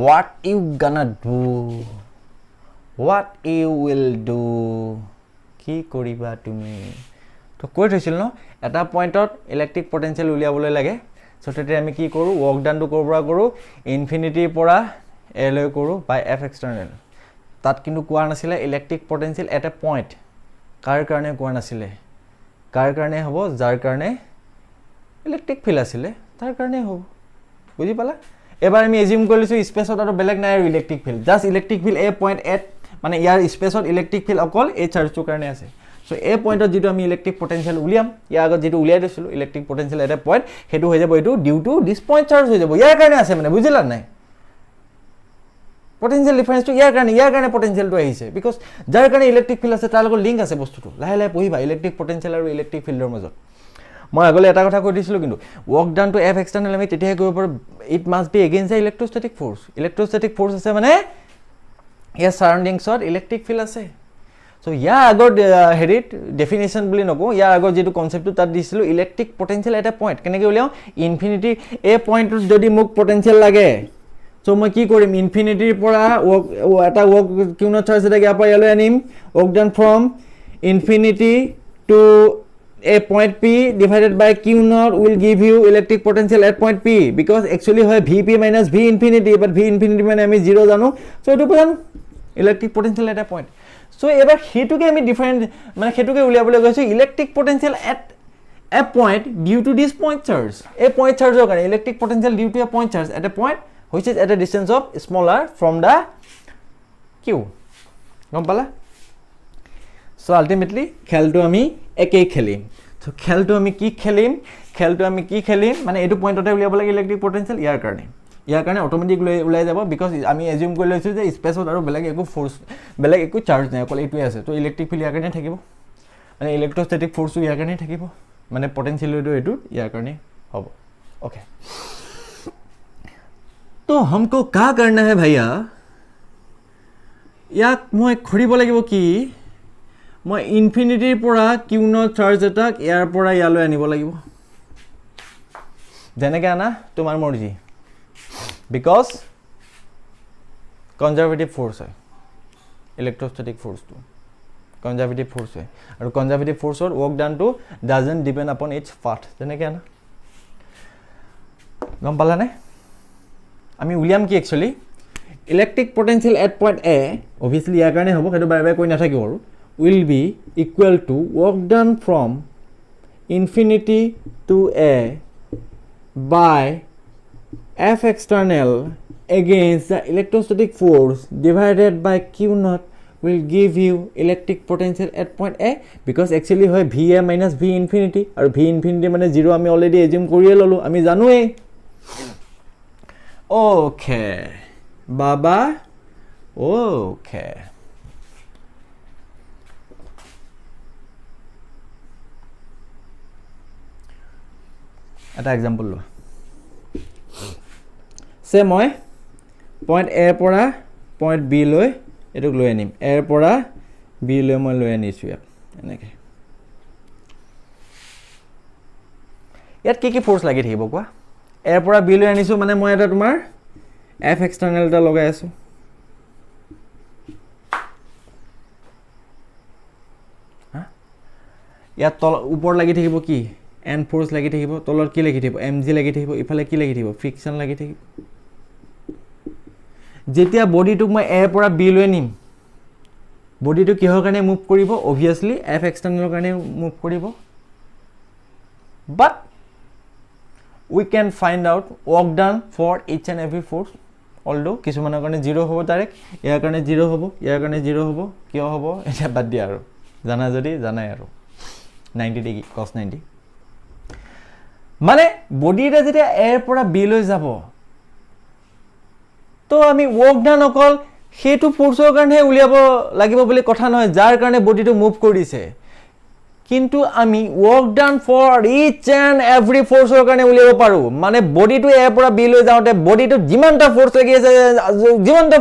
what you gonna do what you will do কি কৰিবা তুমি তো কৈ থৈছিল ন এটা পইণ্টত ইলেক্ট্ৰিক পটেঞ্চিয়েল উলিয়াবলৈ লাগে সো তেতিয়া আমি কি কৰোঁ ৱৰ্ক ডানটো ক'ৰ পৰা কৰোঁ ইনফিনিটিৰ পৰা এ লৈ কৰোঁ বাই এফ এক্সটাৰ্নেল তাত কিন্তু কোৱা নাছিলে electric potential at a point কাৰ কাৰণে কোৱা নাছিলে কাৰ কাৰণে হ'ব যাৰ কাৰণে ইলেক্ট্ৰিক ফিল্ড আছিলে তাৰ কাৰণে হ'ব বুজি পালা এবাৰ আমি এজিউম কৰি লৈছোঁ স্পেচত আৰু বেলেগ নাই আৰু electric field just electric field A point at মানে ইয়াৰ স্পেচত ইলেক্ট্ৰিক ফিল্ড অকল এই চাৰ্জটোৰ কাৰণে আছে সো এই পইণ্টত যিটো আমি ইলেক্ট্ৰিক পটেঞ্চিয়েল উলিয়াম ইয়াৰ আগত যিটো উলিয়াই দিছিলোঁ ইলেক্ট্ৰিক পটেঞ্চিয়েল এটা পইণ্ট সেইটো হৈ যাব এইটো due to this point charge হৈ যাব ইয়াৰ কাৰণে আছে মানে বুজিলা নাই পটেঞ্চিয়েল ডিফাৰেঞ্চটো ইয়াৰ কাৰণে পটেঞ্চিয়েলটো আহিছে বিকজ যাৰ কাৰণে ইলেক্ট্ৰিক ফিল্ড আছে তাৰ লগত লিংক আছে বস্তুটো লাহে লাহে পঢ়িবা ইলেক্ট্ৰিক পটেঞ্চিয়েল আৰু ইলেক্ট্ৰিক ফিল্ডৰ মাজত মই আগলৈ এটা কথা কৈ দিছিলোঁ কিন্তু work done to F external আমি তেতিয়াহে কৰিব পাৰোঁ it must B against the electrostatic force আছে মানে ইয়াৰ ছাৰাউণ্ডিংছত ইলেক্ট্ৰিক ফিল্ড আছে চ' ইয়াৰ আগৰ হেৰিত ডেফিনেশ্যন বুলি নকওঁ ইয়াৰ আগৰ যিটো কনচেপ্টটো তাত দিছিলোঁ ইলেক্ট্ৰিক পটেঞ্চিয়েল এটা পইণ্ট কেনেকৈ উলিয়াওঁ ইনফিনিটি এই পইণ্টটোত যদি মোক পটেঞ্চিয়েল লাগে চ' মই কি কৰিম ইনফিনিটিৰ পৰা এটা ৱৰ্ক কিউনত চাৰ্জ এটা ইয়াৰ পৰা ইয়ালৈ আনিম work done from infinity two a point P divided by Q naught will give you electric potential at point P because actually হয় Vp minus V infinity but V infinity মানে আমি 0 জানো so এইটো জানো electric potential at a point so এবাৰ হেতুকে আমি different মানে হেতুকে উলিয়াবলৈ গৈছো electric potential at a point due to this point charge a point charge ৰ কাৰণে electric potential due to a point charge at a point which is at a distance of smaller from the Q গম পালা so ultimately খেলটো আমি একেই খেলিম so খেলটো আমি কি খেলিম মানে এইটো পইণ্টতে উলিয়াব লাগে ইলেক্ট্ৰিক পটেঞ্চিয়েল ইয়াৰ কাৰণে অটোমেটিক ওলাই যাব বিকজ আমি এজিউম কৰি লৈছোঁ যে স্পেচত আৰু বেলেগ একো ফ'ৰ্চ বেলেগ একো চাৰ্জ নাই অকল এইটোৱে আছে তো ইলেক্ট্ৰিক ফিল্ড ইয়াৰ কাৰণে থাকিব মানে ইলেক্ট্ৰষ্টেটিক ফ'ৰ্চটো ইয়াৰ কাৰণে থাকিব মানে পটেঞ্চিয়েলটো এইটো ইয়াৰ কাৰণে হ'ব অ'কে তো हमको क्या करना है भैया ইয়াক মই ঘূৰিব লাগিব কি মই ইনফিনিটিৰ পৰা কিউ নট চাৰ্জ এটাক ইয়াৰ পৰা ইয়ালৈ আনিব লাগিব যেনেকৈ আনা তোমাৰ মৰ্জি বিকজ কনজাৰ্ভেটিভ ফ'ৰ্চ হয় ইলেক্ট্ৰষ্টেটিক ফ'ৰ্চটো কনজাৰ্ভেটিভ ফ'ৰ্চ হয় আৰু কনজাৰ্ভেটিভ ফ'ৰ্চৰ ৱৰ্ক ডানটো doesn't depend upon its path যেনেকৈ আনা গম পালানে আমি উলিয়াম কি actually electric potential at point A obviously ইয়াৰ কাৰণে হ'ব সেইটো বাৰে বাৰে কৈ নাথাকিব আৰু will be equal to work done from infinity to a by F external against the electrostatic force divided by Q naught will give you electric potential at point A because actually হয় VA minus V infinity আৰু V infinity মানে 0 আমি already assume কৰিয়ে ললো আমি জানোৱে okay baba okay এটা example লোৱা সে মই পইণ্ট এৰ পৰা পইণ্ট বি লৈ এইটোক লৈ আনিম এৰ পৰা বি লৈ মই লৈ আনিছোঁ ইয়াত এনেকৈ ইয়াত কি ফ'ৰ্চ লাগি থাকিব কোৱা এৰ পৰা বি লৈ আনিছোঁ মানে মই এটা তোমাৰ এফ এক্সটাৰ্নেল এটা লগাই আছোঁ ইয়াত তল ওপৰত লাগি থাকিব কি এন ফ'ৰ্চ লাগি থাকিব তলত কি লাগি থাকিব এম জি লাগি থাকিব ইফালে কি লাগি থাকিব ফ্ৰিকশ্যন লাগি থাকিব যেতিয়া বডিটোক মই এৰ পৰা বি লৈ নিম বডিটো কিহৰ কাৰণে মুভ কৰিব অভিয়াছলি এফ এক্সটাৰ্নেলৰ কাৰণে মুভ কৰিব but we can find out work done for each and every force although কিছুমানৰ কাৰণে 0 হ'ব ডাইৰেক্ট ইয়াৰ কাৰণে 0 হ'ব ইয়াৰ কাৰণে 0 হ'ব কিয় হ'ব এতিয়া বাদ দিয়া আৰু জানা যদি জানাই আৰু 90 ডিগ্ৰী cos 90 মানে বডিটা যেতিয়া এৰ পৰা বি লৈ যাব তো আমি ৱৰ্ক ডান অকল সেইটো ফোৰ্সৰ কাৰণে উলিয়াব লাগিব বুলি কথা নহয় যাৰ কাৰণে বডিটো মুভ কৰিছে কিন্তু আমি work done for each and every ফোৰ্সৰ কাৰণে উলিয়াব পাৰো মানে বডিটো এৰ পৰা বি লৈ যাওঁতে বডিটো যিমানটা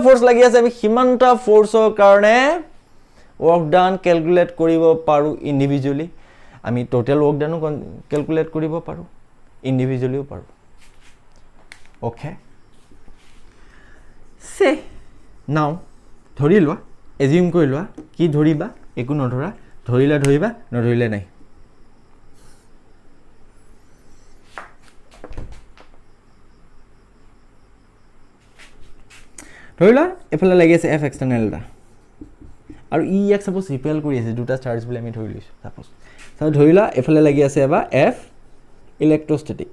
ফোৰ্স লাগি আছে আমি সিমানটা ফোৰ্সৰ কাৰণে ৱৰ্ক ডান ক্যালকুলেট কৰিব পাৰো ইন্ডিভিজুৱেলি আমি টোটাল ৱৰ্ক ডানো ক্যালকুলেট কৰিব পাৰো ইন্ডিভিজুৱেলিও পাৰো ওকে সে নাও ধৰি লোৱা এজিউম কৰি লোৱা কি ধৰিবা একো নধৰা ধৰিলা ধৰিবা নধৰিলে নাই ধৰিলা এফালে লাগি আছে এফ এক্সটাৰ্নেল এটা আৰু ই ইয়াক সাপোজ ৰিপেল কৰি আছে দুটা চাৰ্জ বুলি আমি ধৰি লৈছো সাপোজ সো ধৰিলা এফালে লাগি আছে এবা এফ ইলেক্ট্ৰোষ্টেটিক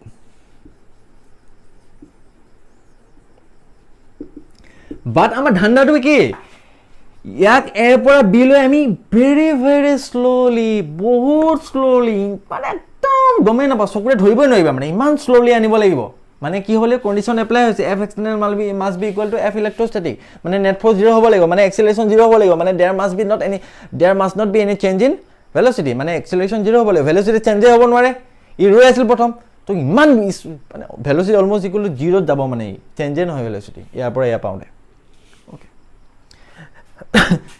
বাট আমাৰ ধান্দাটো কি ইয়াক এৰ পৰা বি লৈ আমি ভেৰি ভেৰি স্লোলি বহুত স্লোলি মানে একদম গমে নাপা চকুৰে ধৰিবই নোৱাৰিবা মানে ইমান স্লোলি আনিব লাগিব মানে কি হলে কন্ডিশন এপ্লাই হৈছে F external must be equal to F electrostatic মানে নেট ফোৰ্স 0 হ'ব লাগিব মানে এক্সেলাৰেশন 0 হ'ব লাগিব মানে there must not be any change in velocity মানে এক্সেলাৰেশন 0 হ'ব লাগিব ভেলোচিটি চেঞ্জ হ'ব নোৱাৰে ই ৰৈ আছিল প্ৰথম তো ইমান মানে ভেলোচিটি অলমোস্ট ইকুৱেল টু 0 যাব মানে চেঞ্জে নহয় ভেলোচিটি ইয়াৰ পৰা ইয়া পাওঁতে ওকে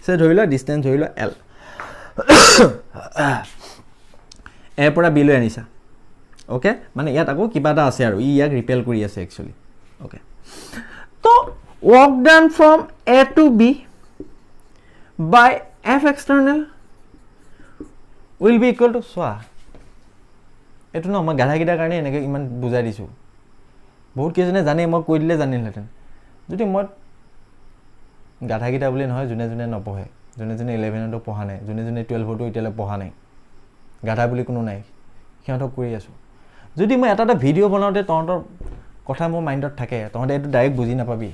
সে ধৰিলা ডিসটেন্স ধৰিলা এল এৰ পৰা বি লৈ আনিছা ওকে মানে ইয়াত আকৌ কিবা এটা আছে আৰু ই ইয়াক ৰিপেল কৰি আছে একচুয়ালি ওকে তো work done from A to B by F external will be equal to সোৱা এটো ন মই গাধাকিটাৰ কাৰণে এনেকৈ ইমান বুজাই দিছো বহুত কেজনে জানে মই কৈ দিলে জানিলহেঁতেন যদি মই গাধাকিটা বুলি নহয় যোনে যোনে নপঢ়ে যোনে যোনে 11তো পঢ়া নাই যোনে যোনে 12তো এতিয়ালৈ পঢ়া নাই গাধা বুলি কোনো নাই সিহঁতক কৰি আছো যদি মই এটা ভিডিও বনাওতে তহঁতৰ কথা মোৰ মাইণ্ডত থাকে তহঁতে এটো ডাইৰেক্ট বুজি নাপাবি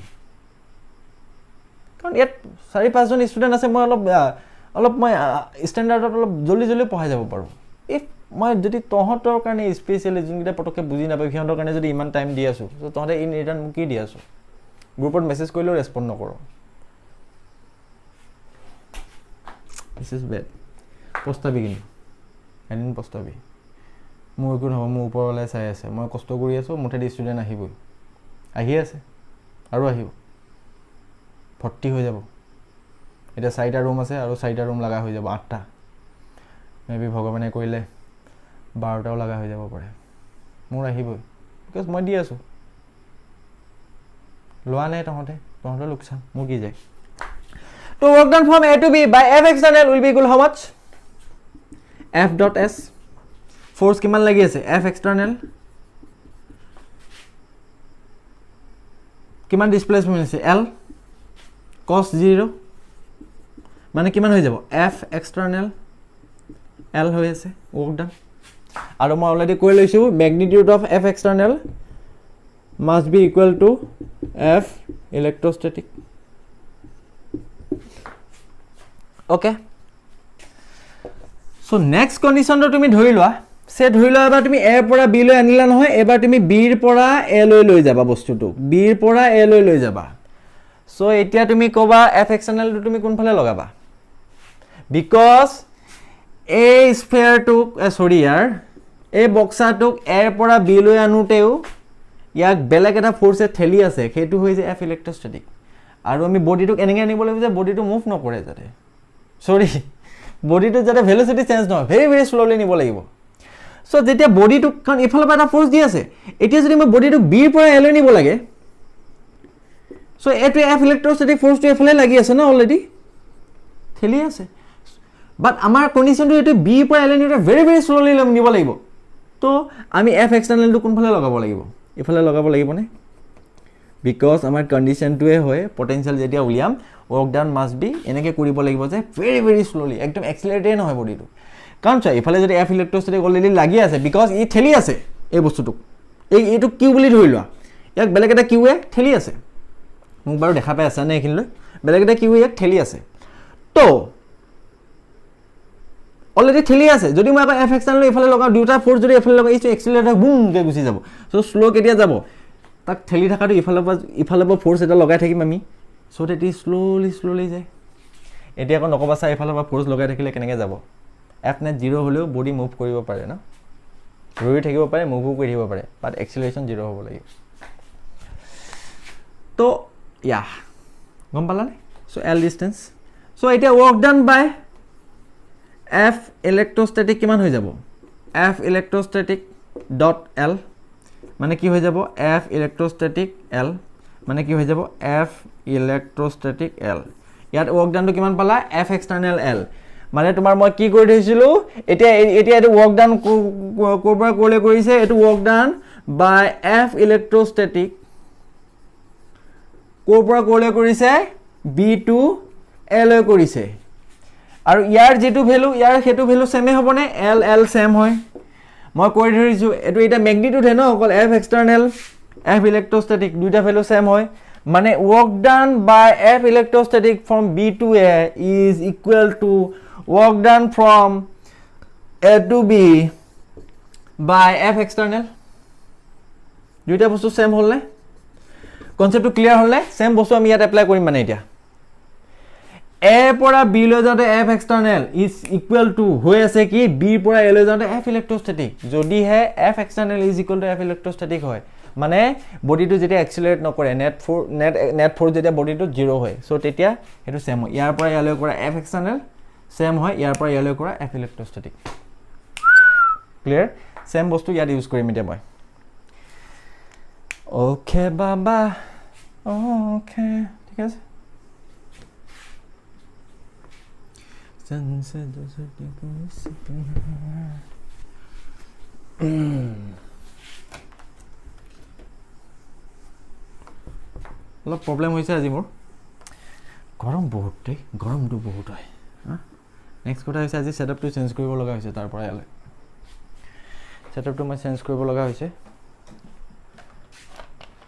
কাৰণ ইয়াত 4-5 জন ষ্টুডেন্ট আছে মই অলপ মই ষ্টেণ্ডাৰ্ডত অলপ জলদি জলদি পঢ়াই যাব পাৰো ইফ মই যদি তহঁতৰ কাৰণে স্পেশালি যোনকিটা পটকে বুজি নাপাবি সিহঁতৰ কাৰণে যদি ইমান টাইম দি আছো তো তহঁতে ইন ৰিটাৰ্ন মোক কি দি আছো গ্ৰুপত মেছেজ কৰিলেও ৰেসপন্ড নকৰো This is bad. Postabi কিন্তু এদিন postabi মোৰ একো নহয় মোৰ ওপৰলৈ চাই আছে মই কষ্ট কৰি আছো মুঠে দি ষ্টুডেন্ট আহিবই আহি আছে আৰু আহিব ভৰ্তি হৈ যাব এটা 4টা ৰুম আছে আৰু 4টা ৰুম লাগা হৈ যাব 8টা মেবি ভগৱানে কৰিলে 12টাও লাগা হৈ যাব পাৰে মোৰ আহিবই বিকজ মই দি আছো লোৱা নাই তহঁতৰ লোকচান মোৰ কি যায় তো work done from A to B by F external will be equal how much? F dot S force কিমান লাগি আছে F external কিমান displacement আছে L cos 0 মানে কিমান হৈ যাব F external L হৈ আছে work done আৰু মই অলৰেডি কৈ লৈছো magnitude of F external must be equal to F electrostatic okay so next condition to তুমি ধৰি লোৱা সে ধৰি লোৱা এবাৰ তুমি a পৰা b লৈ আনিলা নহয় এবাৰ তুমি b ৰ পৰা a লৈ যাবা বস্তুটো b ৰ পৰা a লৈ যাবা so এতিয়া তুমি কবা f external টো তুমি কোনফালে লগাবা because a sphere টো sorry यार a বক্সাটোক a পৰা b লৈ আনুতেও ইয়াক বেলেগ এটা ফোৰ্সে ঠেলি আছে সেইটো হৈ যে f ইলেক্ট্ৰোষ্টেটিক আৰু আমি বডিটোক এনেকৈ আনিব লাগিব যে বডিটো মুভ নকৰে যাতে sorry বডিটো যাতে ভেলোচিটি চেঞ্জ নহয় ভেৰি ভেৰি স্লোলি নিব লাগিব সো যেতিয়া বডিটো কাৰণ ইফালৰ পৰা এটা ফোৰ্স দি আছে এতিয়া যদি মই বডিটো বি ৰ পৰা এ লৈ নিব লাগে সো এটো এফ ইলেক্ট্ৰোষ্টেটিক ফোৰ্সটো এফালে লাগি আছে না অলৰেডি ঠেলি আছে বাট আমাৰ কন্ডিশনটো এটো বি ৰ পৰা এ লৈ নিতে ভেৰি ভেৰি স্লোলি নিব লাগিব তো আমি এফ এক্সটাৰ্নেলটো কোনফালে লগাব লাগিব ইফালে লগাব লাগিব নে because আমাৰ কন্ডিশনটোৱে হয় পটেনশিয়াল যেতিয়া উলিয়াম work done must be এনেকৈ কৰিব লাগিব যে very very slowly একদম এক্সেলাৰেটে নহয় বডিটো কাৰণ চাই ইফালে যদি এফ ইলেক্ট্ৰোষ্টেটিক অলৰেডি লাগি আছে because ই ঠেলি আছে এই বস্তুটো এইটো কিউ বুলি ধৰি লোৱা ইয়াক বেলেগ এটা কিউৱে ঠেলি আছে মোক বাৰু দেখা পাই আছে না এইখিনিলৈ বেলেগ এটা কিউ ইয়াক ঠেলি আছে তো অলৰেডি ঠেলি আছে যদি মই আকৌ এফ এক্সটাৰ্নেল ইফালে লগাওঁ দুটা ফ'ৰ্চ যদি এফালে লগাওঁ এইটো এক্সিলাৰেটৰ বুমকৈ গুচি যাব চ' শ্ল' কেতিয়া যাব তাক ঠেলি থকাটো ইফালৰ পৰা ফ'ৰ্চ এটা লগাই থাকিম আমি চ' তেতিয়া শ্ল'লি যায় এতিয়া আকৌ নক'বা চাই ইফালৰ পৰা ফ'ৰ্চ লগাই থাকিলে কেনেকৈ যাব এফ নেট 0 হ'লেও বডি মুভ কৰিব পাৰে ন ৰৈ থাকিব পাৰে মুভো কৰি থাকিব পাৰে বাট এক্সিলাৰেশ্যন 0 হ'ব লাগিব তো ইয়া গম পালানে চ' এল ডিষ্টেঞ্চ চ' এতিয়া work done by F electrostatic কিমান হৈ যাব এফ ইলেক্ট্ৰষ্টেটিক ডট এল মানে কি হৈ যাব এফ ইলেক্ট্ৰষ্টেটিক এল মানে কি হৈ যাব এফ ইলেক্ট্ৰষ্টেটিক এল ইয়াত ৱৰ্ক ডানটো কিমান পালা এফ এক্সটাৰ্নেল এল মানে তোমাৰ মই কি কৰি থৈছিলোঁ এতিয়া এইটো ৱৰ্ক ডান ক'ৰ পৰা ক'লৈ কৰিছে এইটো work done by F electrostatic ক'ৰ পৰা ক'লৈ কৰিছে বি টু এলৈ কৰিছে আৰু ইয়াৰ যিটো ভেলু ইয়াৰ সেইটো ভেলু ছেমে হ'বনে এল এল ছেম হয় মই কৈ ধৰিছোঁ এইটো এতিয়া মেগনিটিউডহে ন অকল এফ এক্সটাৰ্নেল এফ ইলেক্ট্ৰষ্টেটিক দুইটা ভেলু ছেম হয় মানে work done by F electrostatic from B to A is equal to work done from A to B by F external দুইটা বস্তু ছেম হ'লনে কনচেপ্টটো ক্লিয়াৰ হ'লনে ছেম বস্তু আমি ইয়াত এপ্লাই কৰিম মানে এতিয়া এ পৰা বি লৈ যাওঁতে F external is equal two হৈ আছে কি বিৰ পৰা এ লৈ যাওঁতে এফ ইলেক্ট্ৰষ্টেটিক যদিহে F external is equal to F electrostatic হয় মানে বডিটো যেতিয়া এক্সিলাৰেট নকৰে নেট ফ'ৰ্চ যেতিয়া বডিটো 0 হয় চ' তেতিয়া সেইটো ছেম হয় ইয়াৰ পৰা ইয়ালৈ কৰা এফ এক্সটাৰ্নেল ছেম হয় ইয়াৰ পৰা ইয়ালৈ কৰা এফ ইলেক্ট্ৰষ্টেটিক ক্লিয়াৰ ছেম বস্তু ইয়াত ইউজ কৰিম এতিয়া মই অ'কে বাবা অ'কে ঠিক আছে অলপ প্ৰব্লেম হৈছে আজি মোৰ গৰম বহুত দেই গৰমটো বহুত হয় নেক্সট কথা হৈছে আজি ছেটআপটো চেঞ্জ কৰিব লগা হৈছে তাৰ পৰা ইয়ালৈ ছেটআপটো মই চেঞ্জ কৰিব লগা হৈছে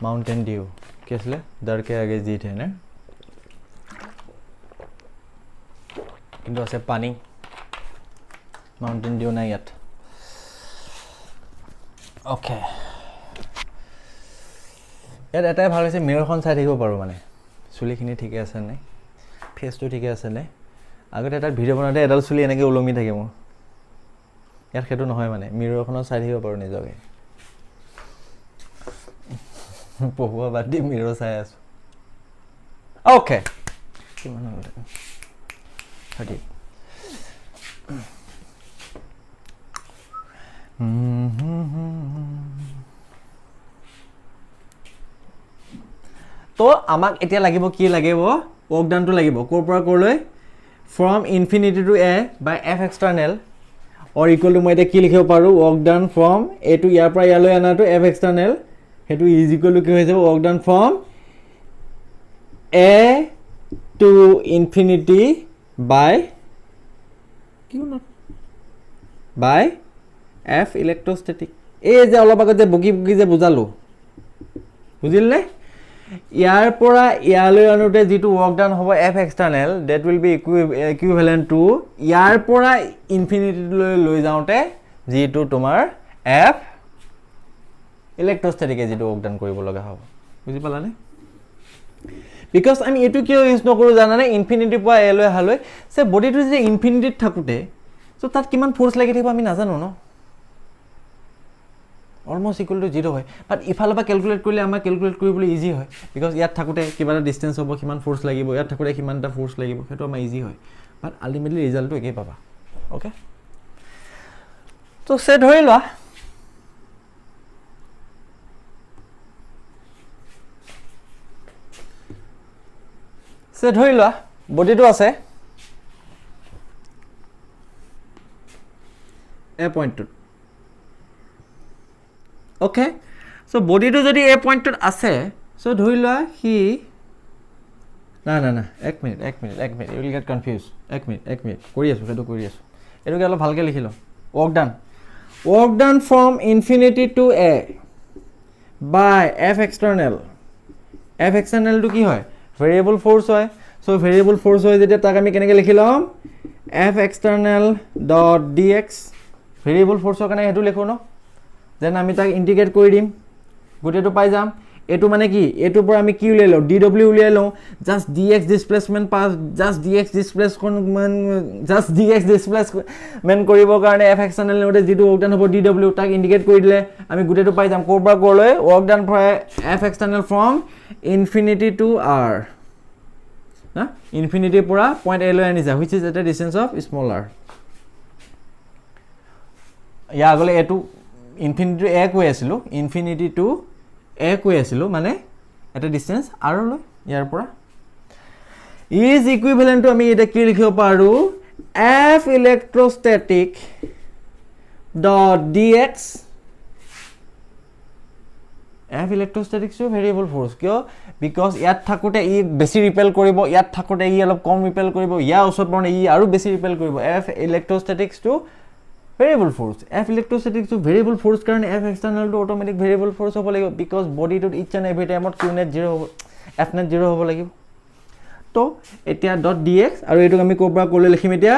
মাউণ্টেন ডিউ কি আছিলে ডৰকে আগে জিত হে নে কিন্তু আছে পানী মাউণ্টেন ডিউ নাই ইয়াত অ'কে ইয়াত এটাই ভাল হৈছে মিৰৰখন চাই থাকিব পাৰোঁ মানে চুলিখিনি ঠিকে আছে নে ফেচটো ঠিকে আছে নে আগতে এটা ভিডিঅ' বনাওঁতে এডাল চুলি এনেকৈ ওলমি থাকে মোৰ ইয়াত সেইটো নহয় মানে মিৰৰখনত চাই থাকিব পাৰোঁ নিজকে পঢ়োৱা বাদ দি মিৰৰ চাই আছোঁ অ'কে কিমান হ'ল 30 তো আমাক এতিয়া লাগিব কি লাগিব ৱৰ্ক ডানটো লাগিব ক'ৰ পৰা ক'লৈ from infinity to A by F external or equal to মই এতিয়া কি লিখিব পাৰোঁ ৱৰ্ক ডান ফ্ৰম এইটো ইয়াৰ পৰা ইয়ালৈ অনাটো এফ এক্সটাৰ্নেল সেইটো ইজ ইকুৱেল টু কি হৈ যাব work done from A to infinity bye bye F electrostatic এই যে অলপ আগত যে বকি যে বুজালোঁ বুজিলনে ইয়াৰ পৰা ইয়ালৈ আনোতে যিটো ৱৰ্ক ডান হ'ব F external that will be equivalent to ইয়াৰ পৰা ইনফিনিটিলৈ লৈ যাওঁতে যিটো তোমাৰ এফ ইলেক্ট্ৰষ্টেটিকে যিটো ৱৰ্ক ডান কৰিব লগা হ'ব বুজি পালানে বিকজ আমি এইটো কিয় ইউজ নকৰোঁ জানানে ইনফিনিটিৰ পৰা এলৈ অহালৈ যে বডিটো যেতিয়া ইনফিনিটিত থাকোঁতে চ' তাত কিমান ফ'ৰ্চ লাগি থাকিব আমি নাজানো ন অলমষ্ট ইকুৱেল টু 0 হয় বাট ইফালৰ পৰা কেলকুলেট কৰিলে আমাৰ কেলকুলেট কৰিবলৈ ইজি হয় বিকজ ইয়াত থাকোঁতে কিবা এটা ডিষ্টেঞ্চ হ'ব কিমান ফ'ৰ্চ লাগিব ইয়াত থাকোঁতে কিমান এটা ফ'ৰ্চ লাগিব সেইটো আমাৰ ইজি হয় বাট আল্টিমেটলি ৰিজাল্টটো একেই পাবা অ'কে তো সে ধৰি লোৱা ধৰি লোৱা বডিটো আছে এ পইণ্টটোত অ'কে চ' বডিটো যদি এ পইণ্টটোত আছে চ' ধৰি লোৱা সি না এক minute you will get confuse এক মিনিট কৰি আছোঁ সেইটো কৰি আছোঁ এইটোকে অলপ ভালকৈ লিখি লওঁ work done from infinity to A by F এক্সটাৰ্নেলটো কি হয় ভেৰিয়েবল ফ'ৰ্চ হয় চ' ভেৰিয়েবল ফ'ৰ্চ হয় যেতিয়া তাক আমি কেনেকৈ লিখি ল'ম F external dot dx variable force কাৰণে হেতু লিখো ন দেন আমি তাক ইন্টিগ্ৰেট কৰি দিম গোটেটো পাই যাম এটু মানে কি এটু পৰা আমি কি উলিয়াই লও dw উলিয়াই লও just dx displacement pass just dx displacement কৰিব কাৰণে f external নতে যেটো ওয়াৰ্ক ডান হ'ব dw তাক ইন্ডিকেট কৰি দিলে আমি গোটেটো পাই যাম কৰবা কৰলৈ work done for f external from infinity to r না infinity পৰা point a লৈ আনি যা which is at a distance of small r ইয়া আগলে এটু infinity to a কৈ আছিল infinity to a কৈ আছিল মানে এটা ডিসটেন্স r লৈ ইয়াৰ পৰা is equivalent to আমি এটা কি লিখিব পাৰো f electrostatic dot dx f electrostatic so variable force কিয় because ইয়াত থাকোতে ই বেছি ৰিপেল কৰিব ইয়াত থাকোতে ই অলপ কম ৰিপেল কৰিব ইয়া ওচৰত মানে ই আৰু বেছি ৰিপেল কৰিব f electrostatics to variable force f electrostatics to variable force কাৰণে f external to automatic variable force হ'ব লাগিব because body to each and every time q net 0 হ'ব f net 0 হ'ব লাগিব তো এতিয়া dot dx আৰু এটো আমি কোপৰা কৰলে লিখিম এতিয়া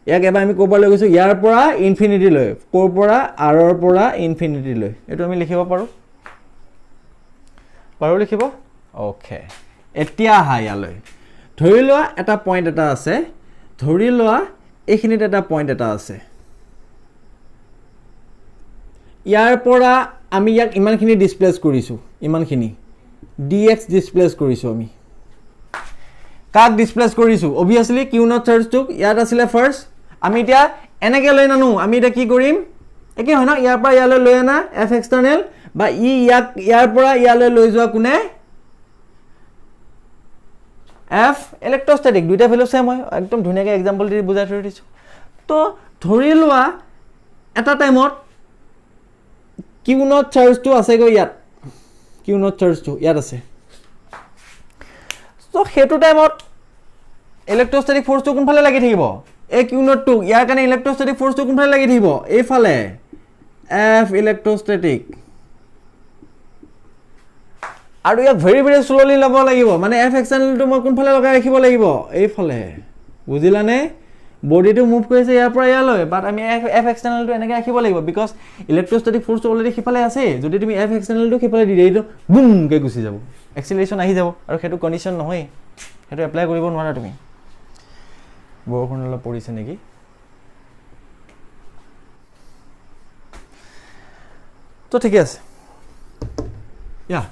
ইয়াক এবাৰ আমি কোপৰা লৈ গৈছো ইয়াৰ পৰা ইনফিনিটি লৈ কোৰ পৰা r ৰ পৰা ইনফিনিটি লৈ এটো আমি লিখিব পাৰো লিখিব ওকে এতিয়া হাইয়ালৈ ধৰি লোৱা এটা পইণ্ট এটা আছে ধৰি লোৱা এইখিনিত এটা পইণ্ট এটা আছে ইয়াৰ পৰা আমি ইয়াক ইমানখিনি ডিসপ্লেস কৰিছো ইমানখিনি dx ডিসপ্লেস কৰিছো আমি কাক ডিসপ্লেস কৰিছো obviously q not charge টুক ইয়াত আছিল ফাৰ্স্ট আমি এতিয়া এনেকে লৈ নানো আমি এটা কি কৰিম একে হয় না ইয়াৰ পৰা ইয়ালৈ লৈ আনা f external বা ই ইয়াৰ পৰা ইয়ালৈ লৈ যোৱা কোনে f electrostatic দুইটা ভ্যালু সেম হয় একদম ধুনিয়াকে एग्जांपल দি বুজাই থৈ দিছো তো ধৰি লোৱা এটা টাইমত q not charge to আছে গৈ ইয়াত q not charge to ইয়াত আছে তো হেতু টাইমত ইলেক্ট্ৰোস্ট্যাটিক ফোৰ্সটো কোনফালে লাগি থাকিব এই q not to ইয়াৰ কাৰণে ইলেক্ট্ৰোস্ট্যাটিক ফোৰ্সটো কোনফালে লাগি থাকিব এইফালে f electrostatic আৰু ইয়াক ভেৰি ভেৰি স্লোলি লব লাগিব মানে f external টো মই কোনফালে লগাই ৰাখিব লাগিব এইফালে বুজিলানে বডিটো মুভ কৰিছে ইয়াৰ পৰা ইয়ালৈ বাট আমি f external টো এনেকৈ ৰাখিব লাগিব বিকজ ইলেক্ট্ৰোস্ট্যাটিক ফোৰ্সটো অলৰেডি সিফালে আছে যদি তুমি f external টো সিফালে দি দিও বুম কে গুচি যাব এক্সিলাৰেশন আহি যাব আৰু হেতু কন্ডিশন নহয় হেতু এপ্লাই কৰিব নোৱাৰা তুমি বৰষুণ অলপ পৰিছে নেকি তো ঠিক আছে ইয়া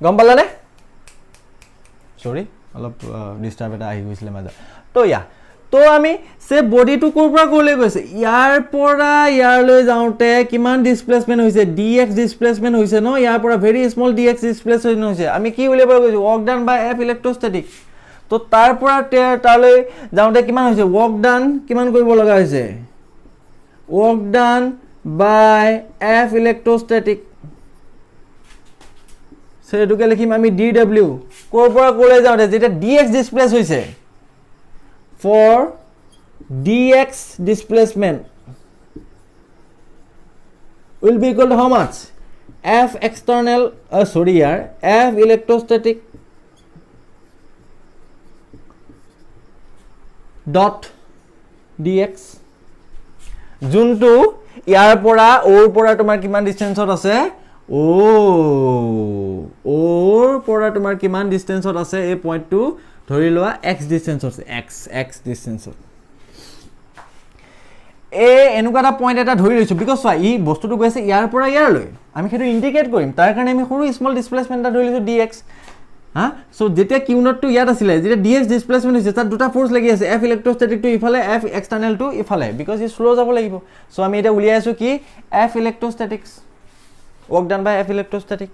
গম পালানে সৰি অলপ ডিস্টার্ব এটা আহি গৈছিল মাজা তো ইয়া তো আমি সে বডি টু কোৰ পৰা কৰলে গৈছে ইয়াৰ পৰা ইয়াৰলৈ যাওঁতে কিমান ডিসপ্লেসমেন্ট হৈছে dx ডিসপ্লেসমেন্ট হৈছে ন ইয়াৰ পৰা ভেৰি স্মল dx ডিসপ্লেসমেন্ট হৈছে আমি কি উলিয়াব গৈছো ওয়াৰ্ক ডান বাই f ইলেক্ট্ৰোস্ট্যাটিক তো তাৰ পৰা তালৈ যাওঁতে কিমান হৈছে ওয়াৰ্ক ডান কিমান কৰিব লগা হৈছে ওয়াৰ্ক ডান বাই f ইলেক্ট্ৰোস্ট্যাটিক সেটুকে লিখিম আমি dw কোৰ পৰা ক'লে যাওঁতে যেটা dx ডিসপ্লেস হৈছে for dx displacement will be equal to how much f external sorry yaar f electrostatic dot dx juntu ইয়াৰ পৰা ওৰ পৰা তোমাৰ কিমান ডিসটেন্সত আছে ওৰ পৰা তোমাৰ কিমান ডিসটেন্সত আছে এই পইণ্টটো ধৰি লোৱা x ডিসটেন্সত আছে x ডিসটেন্সত এনেকুৱা এটা পইণ্ট এটা ধৰি লৈছো বিকজ ই বস্তুটো গৈছে ইয়াৰ পৰা ইয়াৰলৈ আমি হেতু ইন্ডিকেট কৰিম তাৰ কাৰণে আমি সৰু স্মল ডিসপ্লেসমেন্ট এটা ধৰি লৈছো dx হা সো যেতিয়া q not টো ইয়াত আছিল যেতিয়া dx ডিসপ্লেসমেন্ট হৈছে তাত দুটা ফোর্স লাগি আছে f ইলেক্ট্ৰোস্ট্যাটিক টো ইফালে f এক্সটার্নাল টো ইফালে বিকজ ই স্লো যাব লাগিব সো আমি এটা উলিয়াই আছো কি f ইলেক্ট্ৰোস্ট্যাটিক্স work done by f electrostatic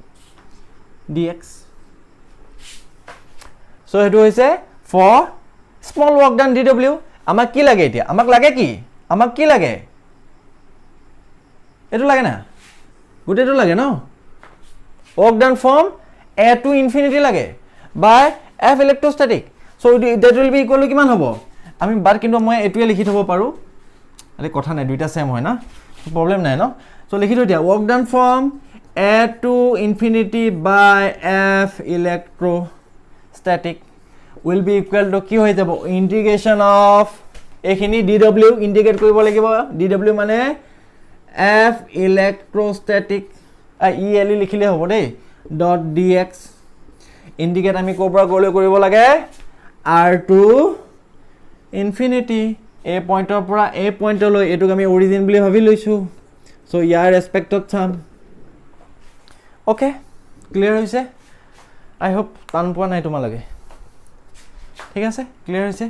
dx so hetu hoise for small work done dw amak ki lage etia amak ki lage etu lage na gute to lage no work done from a to infinity lage by f electrostatic so that will be equal to kiman hobo ami bar kintu moi etu likhi thobo paru ale kotha nai duita same hoy na problem nai no so likhi do dia work done from a to infinity by f electrostatic will be equal to কি হৈ যাব integration of এইখিনি dw ইন্টিগ্ৰেট কৰিব লাগিব dw মানে f electrostatic ele লিখিলে হ'ব দেই dot dx ইন্টিগ্ৰেট আমি ক'ৰ পৰা ক'লৈ কৰিব লাগে r to infinity a পইণ্টৰ পৰা a পইণ্টলৈ এটোক আমি অৰিজিন বুলি ভাবি লৈছো সো ইয়াৰ ৰেসপেক্টত চাম ওকে ক্লিয়াৰ হৈছে আই হোপ টান পোৱা নাই তোমালোকে ঠিক আছে ক্লিয়াৰ হৈছে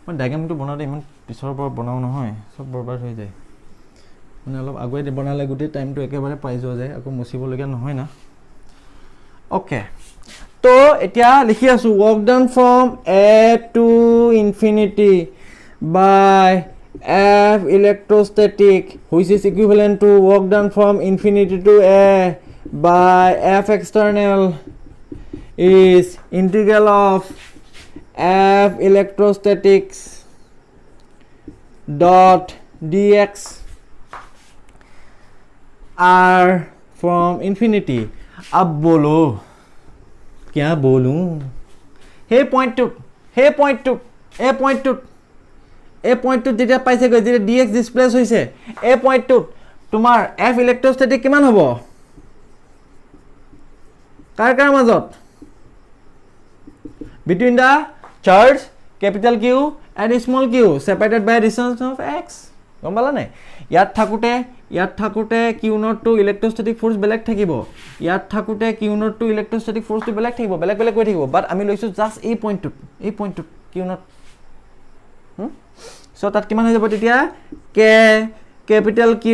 মই ডায়াগ্ৰামটো বনাওঁতে ইমান পিছৰ পৰা বনাও নহয় সব বৰবাদ হৈ যায় মানে অলপ আগুৱাই বনালে গোটেই টাইমটো একেবাৰে পাই যোৱা যায় আকৌ মুছিবলগীয়া নহয় না ওকে তো এতিয়া লিখি আছো work done from a to infinity by f electrostatic which is equivalent to work done from infinity to a by f external is integral of f electrostatics dot dx r from infinity अब बोलो क्या बोलूं हे point two जेटा पाइसे गय जेटा dx displace होइसे ए point two तुम्हार f electrostatic किमान हबो car মাজত between the charge capital Q and small q separated by a distance of x গম পালা নাই ইয়াত থাকুতে q naught to electrostatic force বেলেগ থাকিব ইয়াত থাকুতে q naught to electrostatic force to বেলেগ থাকিব বেলেগ কৈ থাকিব বাট আমি লৈছো জাস্ট এই পইণ্টটো q নট সো তাত কিমান হৈ যাব তেতিয়া k capital Q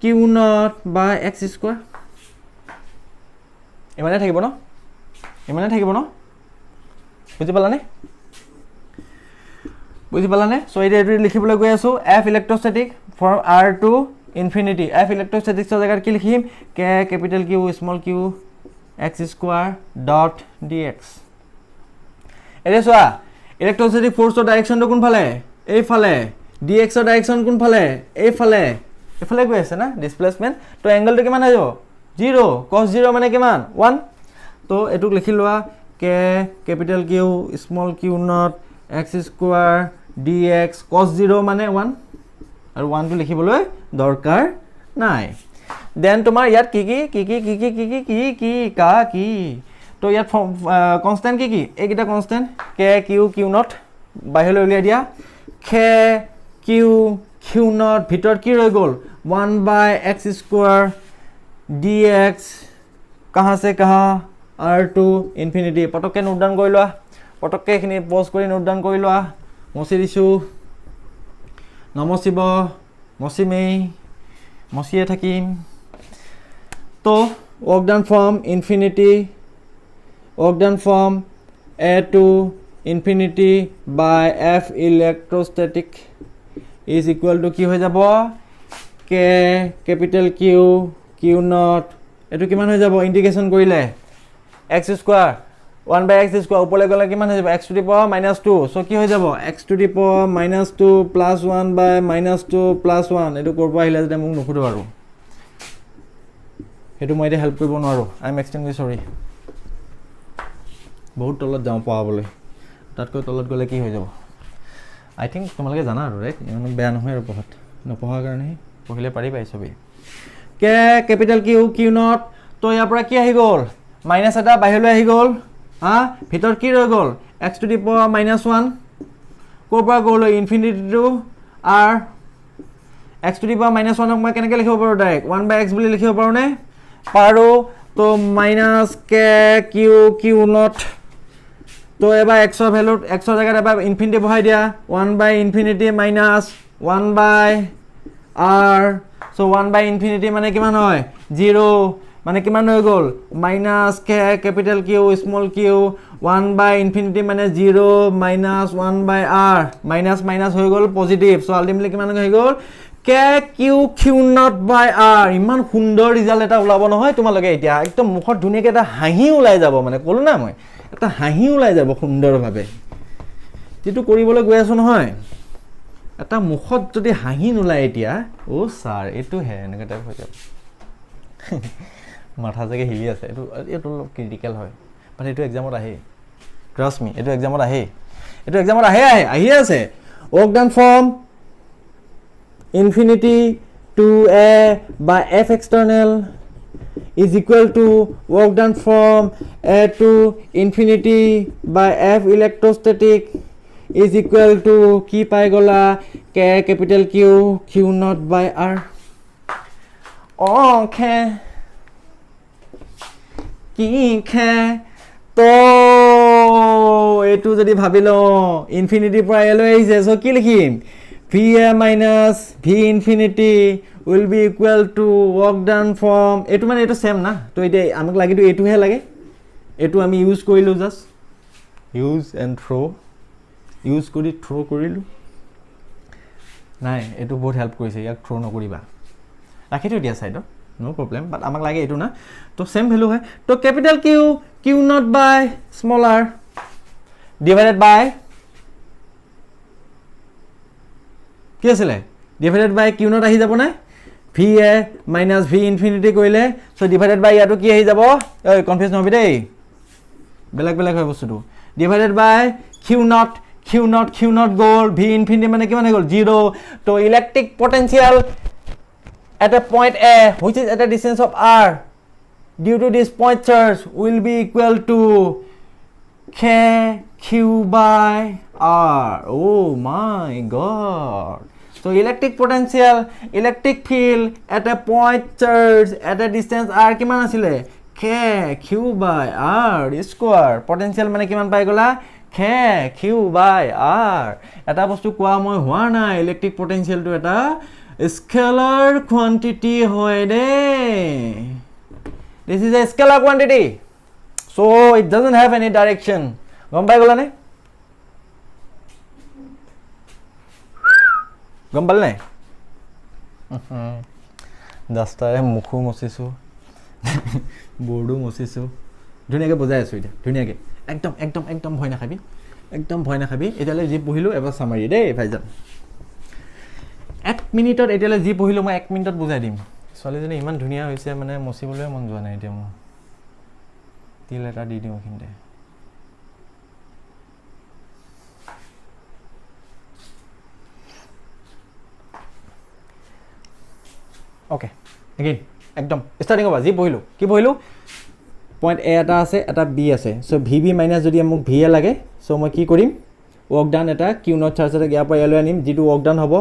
q not by x square ইমানে থাকিব ন বুঝি পালানে সো এটা লিখিবলৈ গৈ আছো f ইলেক্ট্ৰোস্ট্যাটিক from r to infinity f electrostatic জায়গাত কি লিখিম k capital Q small q x square dot dx এৰে সোয়া ইলেক্ট্ৰোস্ট্যাটিক ফোৰ্সৰ ডাইৰেকশনটো কোন ফালে এই ফালে dx ৰ ডাইৰেকশন কোন ফালে এই ফালে এফালে গৈ আছে না ডিসপ্লেসমেন্ট তো এংগলটো কিমান হৈ যাব 0 cos 0 মানে কিমান 1 তো এটুক লিখি লোৱা k capital Q small q not x square dx cos 0 মানে 1 আৰু 1 টো লিখিবলৈ দৰকাৰ নাই দেন তোমাৰ ইয়াত কি তো ইয়াত কনস্ট্যান্ট কি এইকিটা constant k q q not বাহিৰলৈ উলিয়াই দিয়া k q q নট ভিতৰত কি ৰৈ গল 1 by x square dx कहां से कहां r to infinity পটককে নোট ডাউন কৰি লোৱা পটককে এখিনি পজ কৰি নোট ডাউন কৰি লোৱা মছি দিছো নমস্িব মছিমেই মছিয়ে থাকিম তো work done from a to infinity by f electrostatic is equal to কি হৈ যাব k capital Q q not এটো কিমান হৈ যাব ইন্টিগ্রেশন কৰিলে x square 1 by x square উপলে গলে কিমান হৈ যাব x to the power -2 so কি হৈ যাব x to the power -2 plus 1 by -2 plus 1 এটো কৰব আহিলে যে মোক নখুৰো আৰু এটো মই হেল্প কৰিব নোৱাৰো আই এম এক্সট্ৰিমলি সৰি বহুত তলত যাও পাবলৈ তাতকৈ তলত গলে কি হৈ যাব আই থিংক তোমালোকে জানা আৰু ৰাইট ইমান বেয়া নহয় আৰু পঢ়াত নপঢ়াৰ কাৰণে পঢ়িলে পাৰিবা সবেই k capital Q q not তো ইয়াৰ পৰা কি আহি গল মাইনাস এটা বাহিৰলৈ আহি গল ভিতৰ কি ৰৈ গল x to the power -1 কোৰ পৰা গল infinity to r x to the power -1 মই কেনেকৈ লিখিব পাৰো ডাইৰেক্ট 1 by x বুলি লিখিব পাৰো নে পাৰো তো -k q q not তো এবাৰ x ৰ ভ্যালু x ৰ জায়গাত এবাৰ ইনফিনিটি বহাই দিয়া 1 by infinity minus 1 by r so 1 by infinity মানে কিমান হয় 0 মানে কিমান হৈ গল -k capital Q small q 1 by infinity মানে 0 minus 1 by r minus হৈ গল পজিটিভ সো আলটিমেটলি কিমান হৈ গল k q q not by r ইমান সুন্দৰ ৰিজাল্ট এটা ওলাব নহয় তোমালোকে এতিয়া একদম মুখত ধুনিয়াকে এটা হাঁহি ওলাই যাব মানে কলো না মই এটা হাঁহি ওলাই যাব সুন্দৰভাৱে যেটো কৰিবলৈ গৈ আছো নহয় এটা মুখত যদি হাঁহি নোলাই এতিয়া ও স্যাৰ এটো হে এনেকা টাইপ হৈ যাব মাথা জাগে হিলি আছে এটো ক্রিটিক্যাল হয় বাট এটো এক্সামত আহে ট্ৰাষ্ট মি এইটো এক্সামত আহে আহি আছে work done from infinity to A by F external is equal to work done from A to infinity by F electrostatic is equal to কি পাই গলা K capital Q Q naught by R okay কি খে তো এইটো যদি ভাবি লওঁ ইনফিনিটিৰ পৰা এলৈ আহিছে সো কি লিখিম VA minus V infinity will be equal to work done from এটো মানে এটো সেম না তো এটা আমাক লাগিটো এটো হে লাগে এটো আমি ইউজ কৰিলো just use and throw use কৰি থ্ৰো কৰিলো নাই এটো বহুত হেল্প কৰিছে ইয়াক থ্ৰো নকৰিবা ৰাখি থৈ দিয়া সাইডত নো প্ৰবলেম বাট আমাক লাগে এটো না তো সেম ভ্যালু হয় তো capital Q q naught by small r divided by কি আছে ডিভাইডেড বাই কিউ নট আহি যাব না VA minus V infinity কইলে সো ডিভাইডেড বাই ইয়াটো কি আহি যাব এই কনফিউজ নহবি দেই বেলেগ হয় বস্তুটো ডিভাইডেড বাই Q not গল V infinity মানে কিমান হৈ গল 0 তো electric potential at a point A which is at a distance of r due to this point charge will be equal to K Q by R oh my god so electric potential electric field at a point charge at a distance r কিমান আছিল K Q by R square potential মানে কিমান পাই গলা K Q by R এটা বস্তু কোৱা মই হোৱা নাই electric potential to এটা scalar quantity হয় দে this is a scalar quantity so it doesn't have any direction গম পাই গলা নে গম পালে নাই দাস্তাৰে মুখো মচিছো বৰ্ডো মচিছো ধুনীয়াকৈ বুজাই আছো এটা ধুনীয়াকৈ একদম ভয় নাখাবি এতিয়ালৈ যি পঢ়িলো এবাৰ সামাৰি দেই ভাইজান 1 মিনিটত এতিয়ালৈ যি পঢ়িলো মই 1 মিনিটত বুজাই দিম ছোৱালীজনী ইমান ধুনীয়া হৈছে মানে মচিবলৈ মন যোৱা নাই এতিয়া মোৰ তিল এটা দি দিওঁ কিন্তু ওকে again একদম স্টার্টিং হ'ব যি পঢ়িলো কি পঢ়িলো পয়েন্ট এ এটা আছে এটা বি আছে সো ভিবি মাইনাস যদি মোক ভি এ লাগে সো মই কি কৰিম ওয়াৰ্ক ডান এটা কিউ নট চাৰ্জ এটা ইয়াৰ পৰা ইয়ালৈ আনিম যেটো ওয়ার্ক ডান হ'ব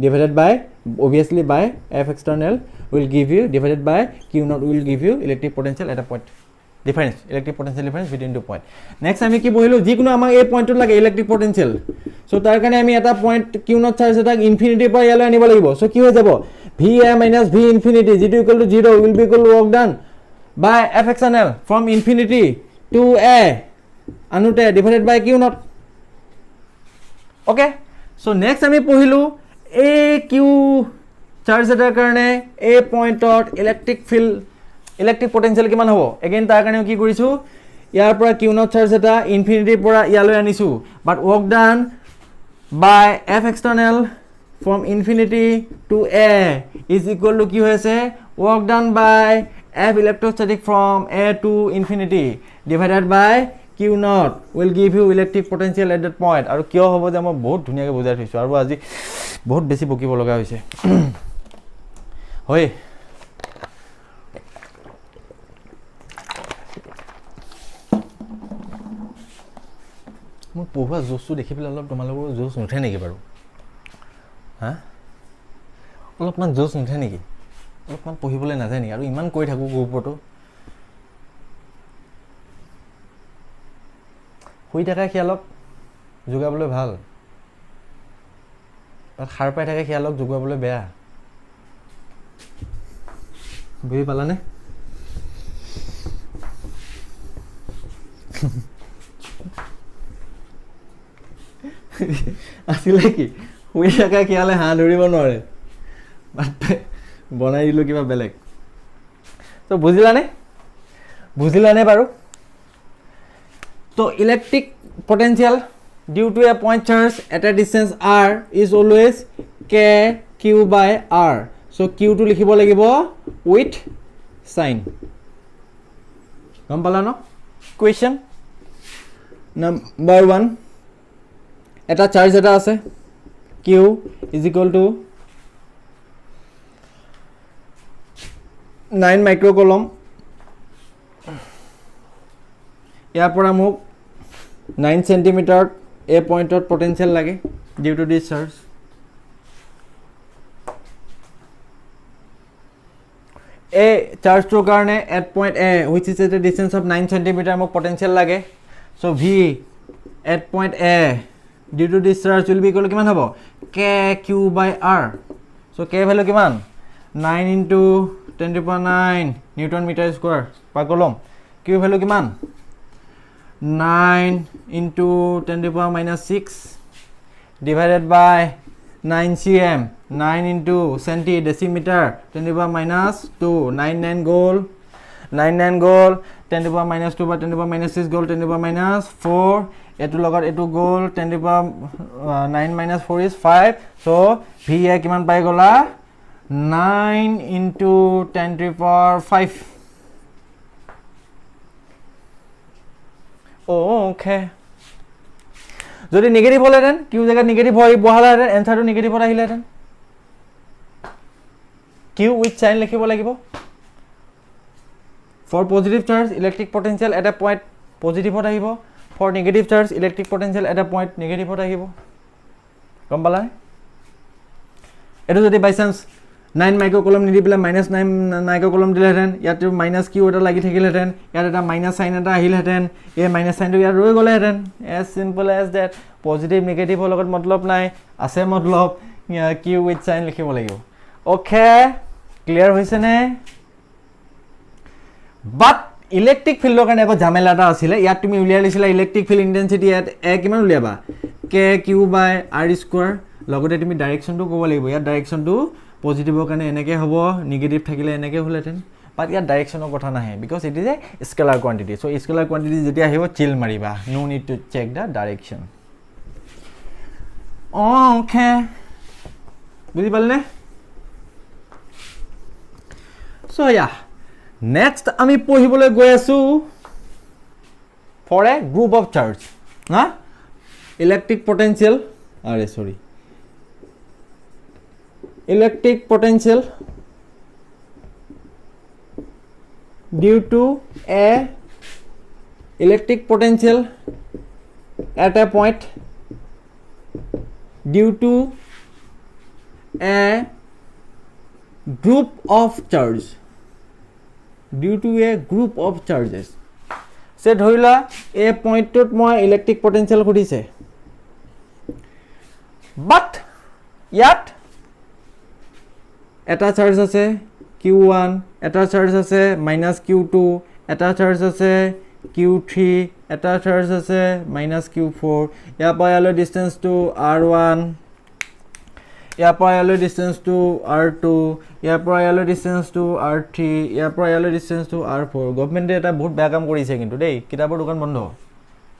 divided by obviously by F external will give you divided by Q naught will give you electric potential at a point difference electric potential difference between two point next আমি কি বহিলো যি কোনো আমাক এই পয়েন্টত লাগে electric potential so তাৰ কাৰণে আমি এটা পয়েন্ট Q naught চাৰ্জ এটা ইনফিনিটি পৰা ইয়ালৈ আনিব লাগিব সো কি হৈ যাব VA minus V infinity is equal to 0 will be equal to work done by F external from infinity to A anute divided by Q naught okay so next আমি পঢ়িলো A Q চাৰ্জ এটাৰ কাৰণে A পয়েন্টত electric field electric potential কিমান হ'ব again তাৰ কাৰণে কি কৰিছো ইয়াৰ পৰা Q naught চাৰ্জ এটা ইনফিনিটিৰ পৰা ইয়ালৈ আনিছো but work done by F external from infinity to A is equal to কি হৈছে work done by F electrostatic from A to infinity divided by Q naught will give you electric potential at that point আৰু কিয় হ'ব যে মই বহুত ধুনীয়াকৈ বুজাই থৈছো আৰু আজি বহুত বেছি বকিব লগা হৈছে হয় মোৰ পঢ়ুৱা জোচটো দেখি পেলাই অলপ তোমালোকৰ জোচ নুঠে নেকি বাৰু হা অলপমান জোচ নুঠে নেকি অলপমান পঢ়িবলৈ নাযায় নেকি আৰু ইমান কৈ থাকোঁ গ্ৰুপতো শুই থকা খিয়ালক যোগাবলৈ ভাল তাত সাৰ পাই থাকে খিয়ালক যোগাবলৈ বেয়া বুজি পালানে আছিলে কি শুই থকা খিয়ালে হাঁহ ধৰিব নোৱাৰে বনাই দিলোঁ কিবা বেলেগ তো বুজিলানে বাৰু তো electric potential due to a point charge at a distance r is always k q by r so q টো লিখিব লাগিব উইথ সাইন গম পালা ন কুৱেশ্যন নাম্বাৰ 1 এটা চাৰ্জ এটা আছে q is equal to 9 মাইক্ৰ'কুলম ইয়াৰ পৰা মোক 9 সেন্টিমিটাৰ এ পইণ্টত পটেনশিয়াল লাগে due to this charge A charge to karne at point A which is at a distance of 9 cm mok potential lage so V at point A due to this charge will be equal to kiman hobo k q by r so k value kiman 9 into 10 to the power 9 newton meter square per coulomb q value kiman 9 into 10 to the power minus 6 divided by 9 cm 9 into centi decimeter 10 to the power minus 2 9 goal 10 to the power minus 2 by 10 to the power minus 6 goal 10 to the power minus 4 etu logot etu goal 10 to the power 9 minus 4 is 5 so v a kiman pai gola 9 into 10 to the power 5 okay যদি negative হলেতেন q জায়গা negative হয় বহালাতেন এনসারটো নেগেটিভত আহিলেতেন q with sign লিখিব লাগিব for positive charge electric potential at a point পজিটিভত আহিব for negative charge electric potential at a point নেগেটিভত আহিব গম পালা এটো যদি বাই চান্স 9 মাইক্রোকুলম নিদি পেলে -9 মাইক্রোকুলম দিলেহেতেন ইয়াত মাইনাস কিউ এটা লাগি থাকিলেহেতেন ইয়াত এটা মাইনাস সাইন এটা আহিলেহেতেন এই মাইনাস সাইনটো ইয়াত ৰৈ গলেহেতেন as simple as that positive নেগেটিভৰ লগত মতলব নাই আছে মতলব কিউ উইথ সাইন লিখিব লাগিব ওকে ক্লিয়াৰ হৈছে নে বাট ইলেক্ট্ৰিক ফিল্ডৰ কাৰণে একো ঝামেলা এটা আছিল ইয়াত তুমি উলিয়াই লৈছিলা ইলেক্ট্ৰিক ফিল্ড ইন্টেন্সিটি ইয়াত এ কিমান উলিয়াবা কে কিউ বাই আৰ স্কয়াৰ লগতে তুমি ডাইৰেকশনটো ক'ব লাগিব ইয়াত ডাইৰেকশনটো পজিটিভৰ কাৰণে এনেকৈ হ'ব নেগেটিভ থাকিলে এনেকৈ হ'লেতেন বাট ইয়াত ডাইৰেকশনৰ কথা নাহে because it is a scalar quantity so scalar quantity যেতিয়া আহিব চিল মাৰিবা no need to check the direction okay বুজি পালনে সো ইয়া নেক্সট আমি পঢ়িবলৈ গৈ আছো for a group of charge না ইলেক্ট্ৰিক পটেনশিয়াল আৰে sorry electric potential due to a electric potential at a point due to a group of charge due to a group of charges se dhorila a point tot moi electric potential khudise but yet এটা charge আছে q1 এটা charge আছে -q2 এটা charge আছে q3 এটা charge আছে -q4 ইয়াৰ পৰা ইয়ালৈ ডিসটেন্স টু r1 ইয়াৰ পৰা ইয়ালৈ ডিসটেন্স টু r2 ইয়াৰ পৰা ইয়ালৈ ডিসটেন্স টু r3 ইয়াৰ পৰা ইয়ালৈ ডিসটেন্স টু r4 গভৰ্নমেন্টে এটা বহুত বেয়া কাম কৰিছে কিন্তু দেই কিতাপৰ দোকান বন্ধ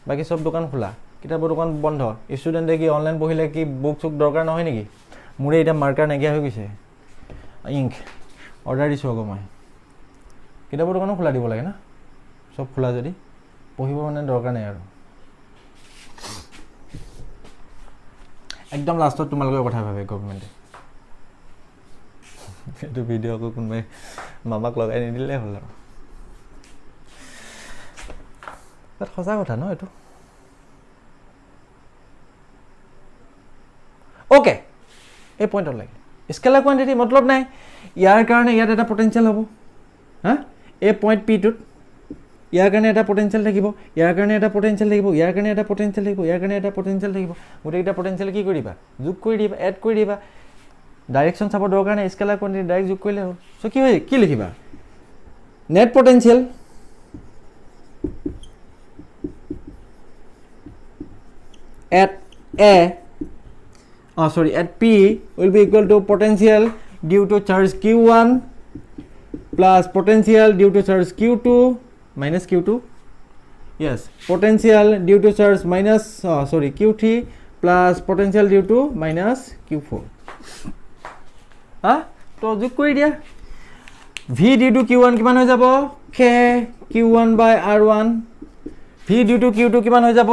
বাকি সব দোকান খোলা কিতাপৰ দোকান বন্ধ ষ্টুডেন্টে কি অনলাইন পঢ়িলে কি বুক চুক দৰকাৰ নহয় নেকি মোৰে এটা মাৰ্কাৰ নাগিয়া হৈ গৈছে ইংক অৰ্ডাৰ দিছো আকৌ মই কিতাপৰ দোকানো খোলা দিব লাগে না সব খোলা যদি পঢ়িব মানে দৰকাৰ নাই আৰু একদম লাষ্টত তোমালোকৰ কথা ভাবে গভৰ্নমেন্টে এটো ভিডিও আকৌ কোনবাই মামাক লগাই নিদিলে হ'ল আৰু তাত সঁচা কথা ন এটো ওকে এই পইণ্টত লাগে স্কেলাৰ কোৱান্টিটি মতলব নাই ইয়াৰ কাৰণে ইয়াত এটা পটেনশিয়াল হ'ব হা এই পইণ্ট পি টুত ইয়াৰ কাৰণে এটা পটেনশিয়াল থাকিব ইয়াৰ কাৰণে এটা পটেনশিয়াল থাকিব ইয়াৰ কাৰণে এটা পটেনশিয়াল থাকিব ইয়াৰ কাৰণে এটা পটেনশিয়াল থাকিব গোটেইটা পটেনশিয়াল কি কৰিবা যোগ কৰি দিবা এড কৰি দিবা ডাইৰেকশন চাব দৰকাৰ নাই স্কেলাৰ কোৱান্টিটি ডাইৰেক্ট যোগ কৰিলে হ'ল সো কি হয় কি লিখিবা net potential at a at P will be equal to potential due to charge Q1 plus potential due to charge Q2 minus Q2 yes potential due to charge minus Q3 plus potential due to minus Q4 তো যোগ কৰি দিয়া V due to Q1 কিমান হৈ যাব K Q1 by R1 V due to Q two কিমান হৈ যাব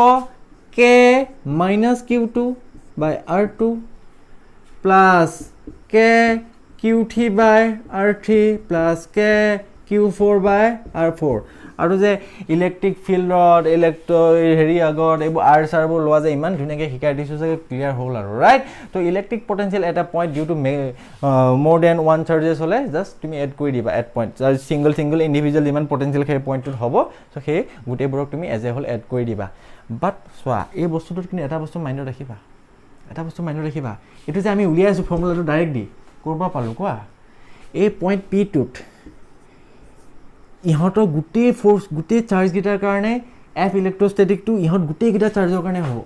K minus Q two by R two plus K Q three by R three plus K Q four by R four আৰু যে electric ফিল্ডত হেৰি আগত এইবোৰ R চাৰবোৰ লোৱা যে ইমান ধুনীয়াকৈ শিকাই দিছোঁ চাগে ক্লিয়াৰ হ'ল আৰু ৰাইট তো ইলেক্ট্ৰিক পটেঞ্চিয়েল এটা পইণ্ট ডিউ টু মোৰ দেন ওৱান চাৰ্জেছ হ'লে জাষ্ট তুমি এড কৰি দিবা এড পইণ্ট ছিংগল ইণ্ডিভিজুৱেল যিমান পটেঞ্চিয়েল সেই পইণ্টটোত হ'ব চ' সেই গোটেইবোৰক তুমি এজ এ হ'ল এড কৰি দিবা বাট চোৱা এই বস্তুটোত কিন্তু এটা বস্তু মাইণ্ডত ৰাখিবা এইটো যে আমি উলিয়াই আছোঁ ফৰ্মুলাটো ডাইৰেক্ট দি ক'ৰ পৰা পালোঁ কোৱা এই পইণ্ট পিটোত ইহঁতৰ গোটেই ফ'ৰ্চ গোটেই চাৰ্জকেইটাৰ কাৰণে এফ ইলেক্ট্ৰষ্টেটিকটো ইহঁত গোটেইকেইটা চাৰ্জৰ কাৰণে হ'ব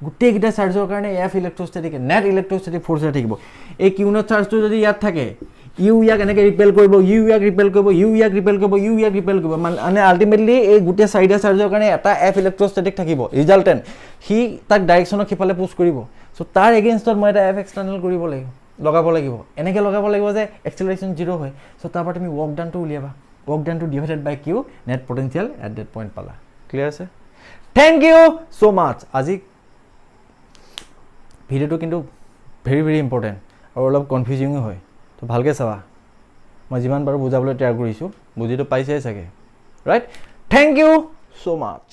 গোটেইকেইটা চাৰ্জৰ কাৰণে F electrostatic net electrostatic force থাকিব এই কিউনত চাৰ্জটো যদি ইয়াত থাকে ইউ ইয়াক এনেকৈ ৰিপেল কৰিব ইউ ইয়াক ৰিপেল কৰিব মানে আল্টিমেটলি এই গোটেই চাৰিটা চাৰ্জৰ কাৰণে এটা এফ ইলেক্ট্ৰষ্টেটিক থাকিব ৰিজাল্টেণ্ট সি তাক ডাইৰেকশ্যনত সিফালে পুছ কৰিব চ' তাৰ এগেইনষ্টত মই এটা এফ এক্সটাৰ্নেল লগাব লাগিব এনেকৈ লগাব লাগিব যে এক্সেলাৰেশ্যন 0 হয় চ' তাৰপৰা তুমি ৱৰ্ক ডানটো উলিয়াবা ৱৰ্ক ডানটো divided by q net potential at that point পালা ক্লিয়াৰ আছে থেংক ইউ ছ' মাছ আজি ভিডিঅ'টো কিন্তু ভেৰি ভেৰি ইম্পৰ্টেণ্ট আৰু অলপ কনফিউজিঙো হয় তো ভালকৈ চাবা মই যিমান পাৰোঁ বুজাবলৈ ট্ৰাই কৰিছোঁ বুজিটো পাইছেই চাগে right thank you so' much